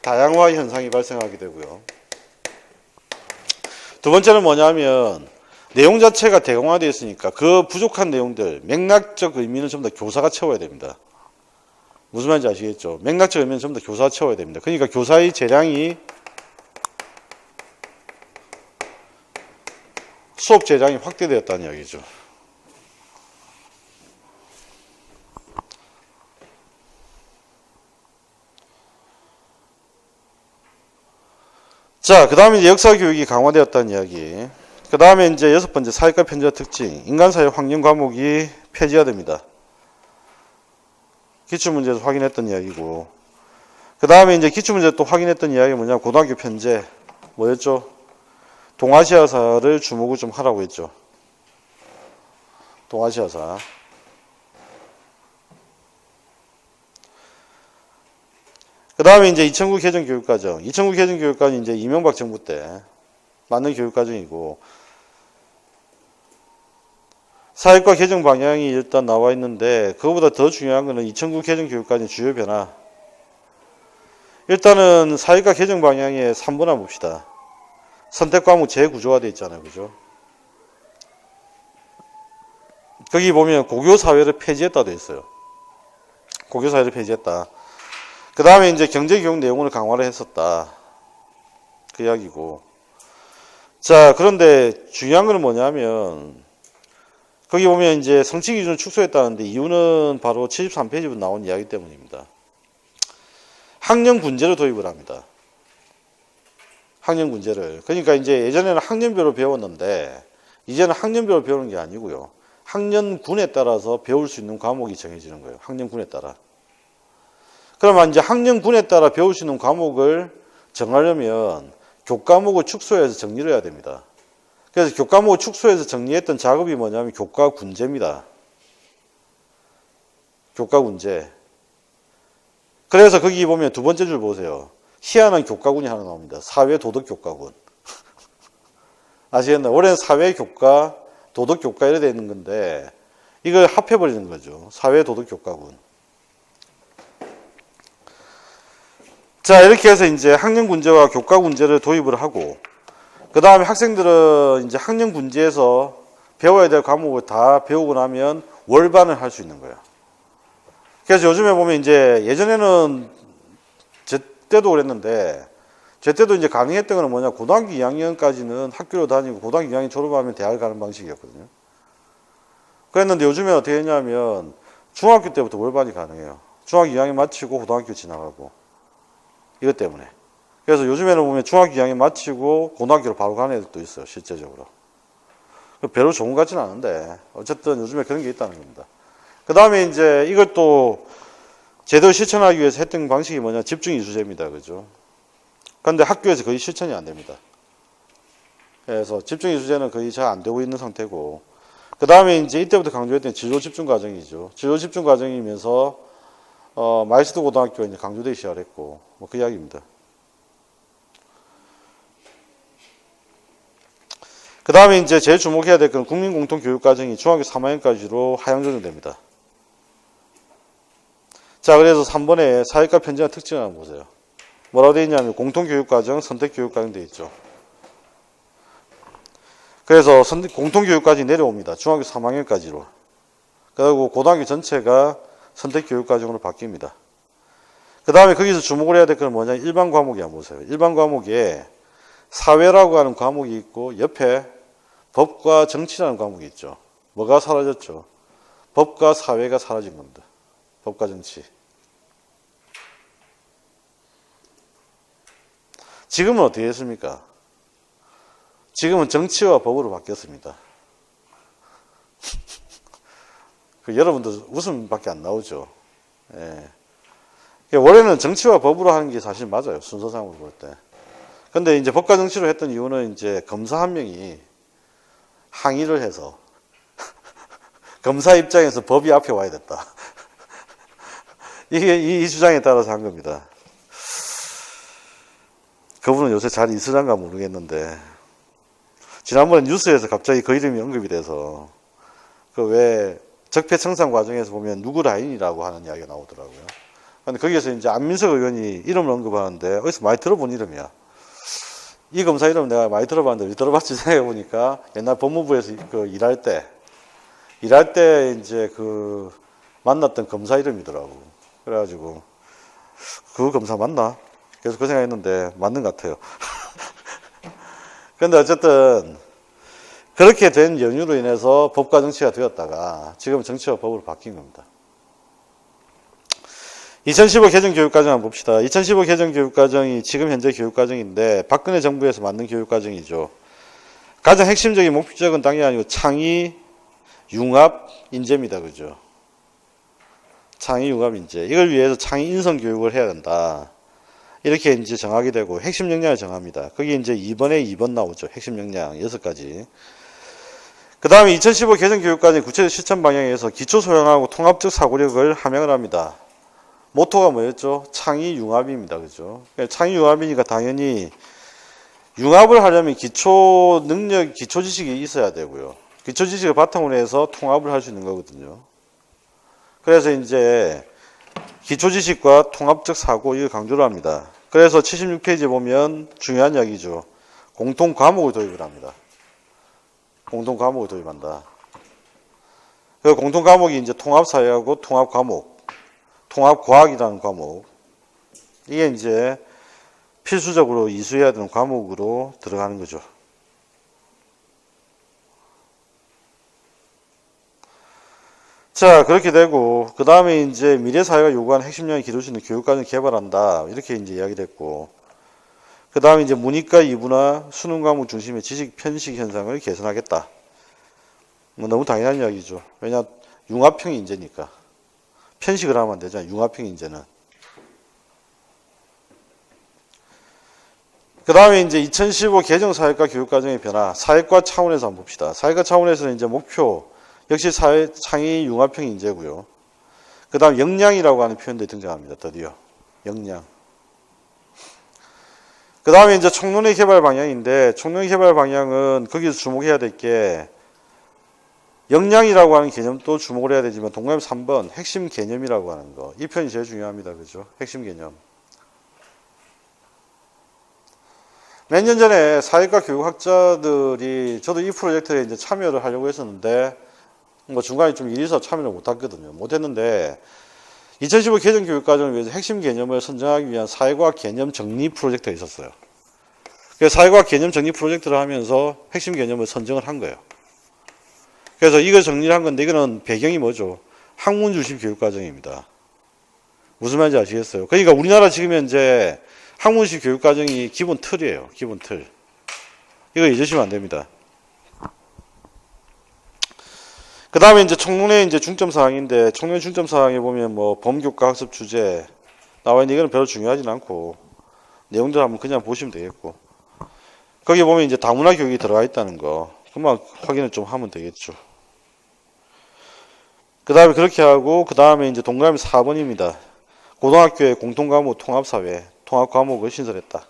다양화 현상이 발생하게 되고요. 두 번째는 뭐냐면 내용 자체가 대강화되어 있으니까 그 부족한 내용들, 맥락적 의미는 전부 다 교사가 채워야 됩니다. 무슨 말인지 아시겠죠? 맥락적 의미는 전부 다 교사가 채워야 됩니다. 그러니까 교사의 재량이 수업 재량이 확대되었다는 이야기죠. 자, 그 다음에 이제 역사 교육이 강화되었다는 이야기. 그 다음에 이제 여섯 번째 사회과 편제와 특징, 인간사회 확령 과목이 폐지가 됩니다. 기출문제에서 확인했던 이야기고. 그 다음에 이제 기출문제 또 확인했던 이야기가 뭐냐, 고등학교 편제. 뭐였죠? 동아시아사를 주목을 좀 하라고 했죠. 동아시아사. 그 다음에 이제 2009 개정 교육과정. 2009 개정 교육과정이 이제 이명박 정부 때 맞는 교육과정이고, 사회과 개정 방향이 일단 나와 있는데, 그거보다 더 중요한 거는 2009 개정 교육과정의 주요 변화. 일단은 사회과 개정 방향의 3번 한번 봅시다. 선택 과목 재구조화되어 있잖아요. 그죠? 거기 보면 고교사회를 폐지했다 되어 있어요. 고교사회를 폐지했다. 그 다음에 이제 경제교육 내용을 강화를 했었다. 그 이야기고. 자, 그런데 중요한 건 뭐냐면, 거기 보면 이제 성취 기준을 축소했다는데 이유는 바로 73페이지부터 나온 이야기 때문입니다. 학년군제를 도입을 합니다. 학년군제를. 그러니까 이제 예전에는 학년별로 배웠는데, 이제는 학년별로 배우는 게 아니고요. 학년군에 따라서 배울 수 있는 과목이 정해지는 거예요. 학년군에 따라. 그러면 이제 학년군에 따라 배울 수 있는 과목을 정하려면 교과목을 축소해서 정리를 해야 됩니다. 그래서 교과목을 축소해서 정리했던 작업이 뭐냐면 교과군제입니다. 교과군제. 그래서 거기 보면 두 번째 줄 보세요. 희한한 교과군이 하나 나옵니다. 사회도덕교과군. 아시겠나요? 올해는 사회교과, 도덕교과 이래 되어 있는 건데 이걸 합해버리는 거죠. 사회도덕교과군. 자, 이렇게 해서 이제 학년군제와 교과군제를 도입을 하고, 그 다음에 학생들은 이제 학년군제에서 배워야 될 과목을 다 배우고 나면 월반을 할 수 있는 거예요. 그래서 요즘에 보면 이제 예전에는 제 때도 그랬는데, 제 때도 이제 가능했던 건 뭐냐, 고등학교 2학년까지는 학교를 다니고 고등학교 2학년 졸업하면 대학을 가는 방식이었거든요. 그랬는데 요즘에 어떻게 했냐면 중학교 때부터 월반이 가능해요. 중학교 2학년 마치고 고등학교 지나가고. 이것 때문에. 그래서 요즘에는 보면 중학교 2학년 마치고 고등학교로 바로 가는 애들도 있어요. 실제적으로. 별로 좋은 것 같지는 않은데 어쨌든 요즘에 그런 게 있다는 겁니다. 그 다음에 이제 이걸 또 제대로 실천하기 위해서 했던 방식이 뭐냐, 집중 이수제입니다. 그죠? 그런데 학교에서 거의 실천이 안 됩니다. 그래서 집중 이수제는 거의 잘 안 되고 있는 상태고, 그 다음에 이제 이때부터 강조했던 진로 집중 과정이죠. 진로 집중 과정이면서 마이스터 고등학교가 이제 강조되기 시작했고, 뭐 그 이야기입니다. 그 다음에 이제 제일 주목해야 될 건 국민공통교육과정이 중학교 3학년까지로 하향 조정됩니다. 자, 그래서 3번에 사회과 편제와 특징을 한번 보세요. 뭐라고 되어 있냐면 공통교육과정, 선택교육과정 되어 있죠. 그래서 공통교육까지 내려옵니다. 중학교 3학년까지로. 그리고 고등학교 전체가 선택교육과정으로 바뀝니다. 그 다음에 거기서 주목을 해야 될 건 뭐냐, 일반 과목이 한번 보세요. 일반 과목에 사회라고 하는 과목이 있고 옆에 법과 정치라는 과목이 있죠. 뭐가 사라졌죠? 법과 사회가 사라진 겁니다. 법과 정치. 지금은 어떻게 했습니까? 지금은 정치와 법으로 바뀌었습니다. 여러분도 웃음밖에 안 나오죠. 예. 원래는 정치와 법으로 하는 게 사실 맞아요. 순서상으로 볼 때. 근데 이제 법과 정치로 했던 이유는 이제 검사 한 명이 항의를 해서 검사 입장에서 법이 앞에 와야 됐다. 이게 이 주장에 따라서 한 겁니다. 그분은 요새 잘 있으란가 모르겠는데 지난번에 뉴스에서 갑자기 그 이름이 언급이 돼서 그 왜 적폐청산 과정에서 보면 누구 라인이라고 하는 이야기가 나오더라고요. 근데 거기에서 이제 안민석 의원이 이름을 언급하는데 어디서 많이 들어본 이름이야. 이 검사 이름 내가 많이 들어봤는데 왜 들어봤지 생각해보니까 옛날 법무부에서 그 일할 때 이제 그 만났던 검사 이름이더라고. 그래가지고 그 검사 맞나? 그래서 그 생각했는데 맞는 것 같아요. 근데 어쨌든 그렇게 된 연유로 인해서 법과 정치가 되었다가 지금 정치와 법으로 바뀐 겁니다. 2015 개정 교육과정 한번 봅시다. 2015 개정 교육과정이 지금 현재 교육과정인데 박근혜 정부에서 만든 교육과정이죠. 가장 핵심적인 목적은 당연히 아니고 창의, 융합, 인재입니다. 그죠? 창의, 융합, 인재. 이걸 위해서 창의 인성 교육을 해야 된다. 이렇게 이제 정하게 되고 핵심 역량을 정합니다. 거기 이제 2번에 2번 나오죠. 핵심 역량 6가지. 그 다음에 2015 개정 교육과정 구체적 실천 방향에서 기초 소양하고 통합적 사고력을 함양을 합니다. 모토가 뭐였죠? 창의 융합입니다. 그죠? 창의 융합이니까 당연히 융합을 하려면 기초 능력, 기초 지식이 있어야 되고요. 기초 지식을 바탕으로 해서 통합을 할 수 있는 거거든요. 그래서 이제 기초 지식과 통합적 사고 이걸 강조를 합니다. 그래서 76페이지에 보면 중요한 이야기죠. 공통 과목을 도입을 합니다. 공통 과목을 도입한다. 그 공통 과목이 이제 통합 사회하고 통합 과목, 통합 과학이라는 과목. 이게 이제 필수적으로 이수해야 되는 과목으로 들어가는 거죠. 자, 그렇게 되고, 그 다음에 이제 미래 사회가 요구하는 핵심 역량을 기를 수 있는 교육과정을 개발한다. 이렇게 이제 이야기를 했고, 그 다음에 이제 문이과, 이분화, 수능 과목 중심의 지식 편식 현상을 개선하겠다. 뭐 너무 당연한 이야기죠. 왜냐, 융합형 인재니까. 편식을 하면 안 되잖아요. 융합형 인재는. 그 다음에 이제 2015 개정 사회과 교육과정의 변화, 사회과 차원에서 한번 봅시다. 사회과 차원에서는 이제 목표, 역시 사회 창의 융합형 인재고요. 그 다음 역량이라고 하는 표현들이 등장합니다. 드디어 역량. 그 다음에 이제 총론의 개발 방향인데 총론의 개발 방향은 거기서 주목해야 될 게 역량이라고 하는 개념도 주목을 해야 되지만 동그라미 3번 핵심 개념이라고 하는 거. 이 표현이 제일 중요합니다. 그죠? 핵심 개념. 몇 년 전에 사회과 교육학자들이 저도 이 프로젝트에 이제 참여를 하려고 했었는데 뭐 중간에 좀 일이 있어서 참여를 못했거든요. 못했는데 2015 개정 교육과정을 위해서 핵심 개념을 선정하기 위한 사회과학 개념 정리 프로젝트가 있었어요. 그래서 사회과학 개념 정리 프로젝트를 하면서 핵심 개념을 선정을 한 거예요. 그래서 이걸 정리를 한 건데 이거는 배경이 뭐죠? 학문 중심 교육과정입니다. 무슨 말인지 아시겠어요? 그러니까 우리나라 지금 현재 학문 중심 교육과정이 기본 틀이에요. 기본 틀. 이거 잊으시면 안 됩니다. 그 다음에 이제 총론의 이제 중점 사항인데, 총론 중점 사항에 보면 뭐 범교과 학습 주제 나와 있는데 이거는 별로 중요하진 않고, 내용들 한번 그냥 보시면 되겠고, 거기 보면 이제 다문화 교육이 들어가 있다는 거, 그만 확인을 좀 하면 되겠죠. 그 다음에 그렇게 하고, 그 다음에 이제 동그라미 4번입니다. 고등학교의 공통과목 통합사회, 통합과목을 신설했다.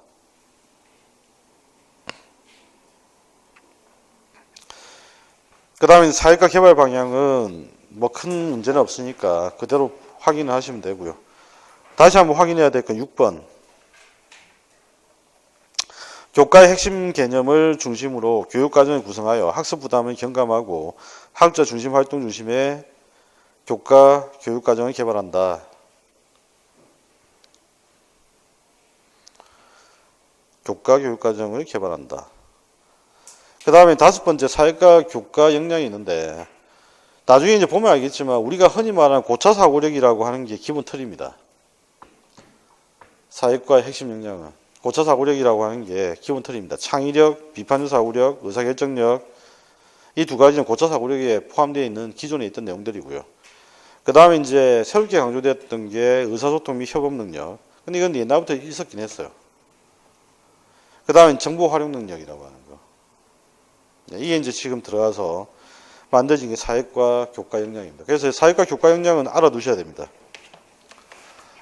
그 다음에 사회과 개발 방향은 뭐 큰 문제는 없으니까 그대로 확인을 하시면 되고요. 다시 한번 확인해야 될 건 6번. 교과의 핵심 개념을 중심으로 교육과정을 구성하여 학습 부담을 경감하고 학업자 중심 활동 중심의 교과 교육과정을 개발한다. 교과 교육과정을 개발한다. 그 다음에 5번째 사회과 교과 역량이 있는데 나중에 이제 보면 알겠지만 우리가 흔히 말하는 고차 사고력이라고 하는 게 기본 틀입니다. 사회과의 핵심 역량은 고차 사고력이라고 하는 게 기본 틀입니다. 창의력, 비판적 사고력, 의사결정력, 이 두 가지는 고차 사고력에 포함되어 있는 기존에 있던 내용들이고요. 그 다음에 이제 새롭게 강조됐던 게 의사소통 및 협업 능력. 근데 이건 옛날부터 있었긴 했어요. 그 다음에 정보 활용 능력이라고 하는 거. 이게 이제 지금 들어가서 만들어진 게 사회과 교과 역량입니다. 그래서 사회과 교과 역량은 알아두셔야 됩니다.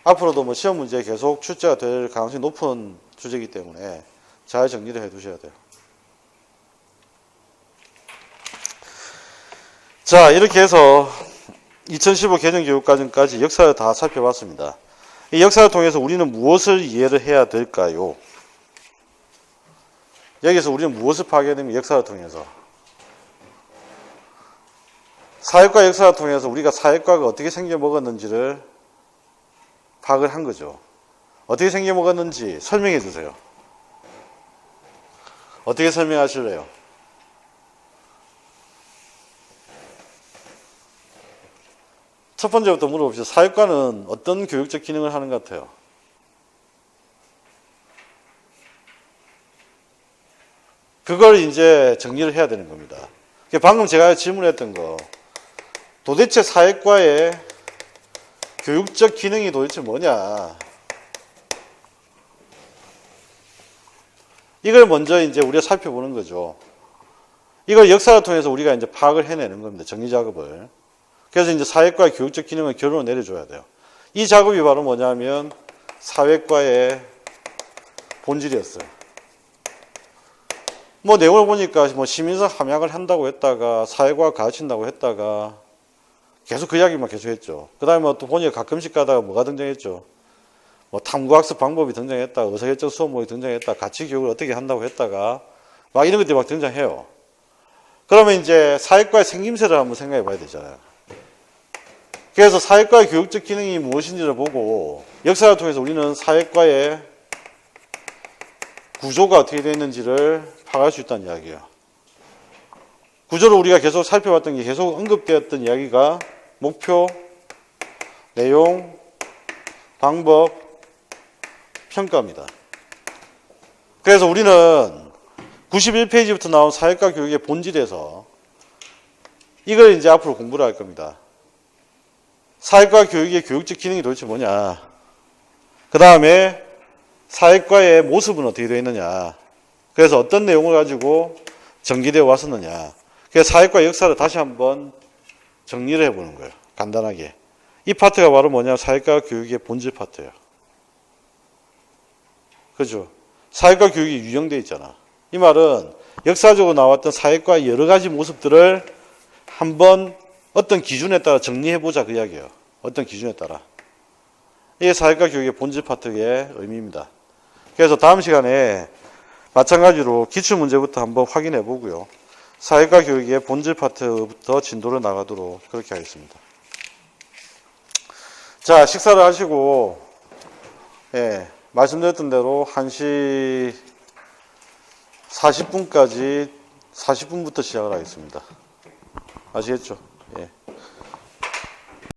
앞으로도 뭐 시험 문제에 계속 출제가 될 가능성이 높은 주제이기 때문에 잘 정리를 해 두셔야 돼요. 자, 이렇게 해서 2015 개정교육과정까지 역사를 다 살펴봤습니다. 이 역사를 통해서 우리는 무엇을 이해를 해야 될까요? 여기서 우리는 무엇을 파악해야 됩니까? 역사를 통해서. 사회과 역사를 통해서 우리가 사회과가 어떻게 생겨먹었는지를 파악을 한 거죠. 어떻게 생겨먹었는지 설명해 주세요. 어떻게 설명하실래요? 첫 번째부터 물어봅시다. 사회과는 어떤 교육적 기능을 하는 것 같아요? 그걸 이제 정리를 해야 되는 겁니다. 방금 제가 질문했던 거, 도대체 사회과의 교육적 기능이 도대체 뭐냐? 이걸 먼저 이제 우리가 살펴보는 거죠. 이걸 역사를 통해서 우리가 이제 파악을 해내는 겁니다. 정리 작업을. 그래서 이제 사회과의 교육적 기능을 결론을 내려줘야 돼요. 이 작업이 바로 뭐냐면 사회과의 본질이었어요. 뭐 내용을 보니까 뭐 시민사 함양을 한다고 했다가 사회과학 가르친다고 했다가 계속 그 이야기만 계속 했죠. 그 다음에 또 보니까 가끔씩 가다가 뭐가 등장했죠. 뭐 탐구학습 방법이 등장했다, 의사결정 수업목이 등장했다, 가치 교육을 어떻게 한다고 했다가 막 이런 것들이 막 등장해요. 그러면 이제 사회과의 생김새를 한번 생각해 봐야 되잖아요. 그래서 사회과의 교육적 기능이 무엇인지를 보고 역사를 통해서 우리는 사회과의 구조가 어떻게 되어 있는지를 파악할 수 있다는 이야기예요. 구조를 우리가 계속 살펴봤던 게 계속 언급되었던 이야기가 목표, 내용, 방법, 평가입니다. 그래서 우리는 91페이지부터 나온 사회과 교육의 본질에서 이걸 이제 앞으로 공부를 할 겁니다. 사회과 교육의 교육적 기능이 도대체 뭐냐. 그 다음에 사회과의 모습은 어떻게 되어 있느냐. 그래서 어떤 내용을 가지고 전개되어 왔었느냐. 그래서 사회과 역사를 다시 한번 정리를 해보는 거예요. 간단하게. 이 파트가 바로 뭐냐. 사회과 교육의 본질 파트예요. 그죠? 사회과 교육이 유형되어 있잖아. 이 말은 역사적으로 나왔던 사회과의 여러 가지 모습들을 한번 어떤 기준에 따라 정리해보자 그 이야기예요. 어떤 기준에 따라. 이게 사회과 교육의 본질 파트의 의미입니다. 그래서 다음 시간에 마찬가지로 기출문제부터 한번 확인해 보고요. 사회과 교육의 본질 파트부터 진도를 나가도록 그렇게 하겠습니다. 자, 식사를 하시고, 예, 말씀드렸던 대로 1시 40분까지 40분부터 시작을 하겠습니다. 아시겠죠? 예.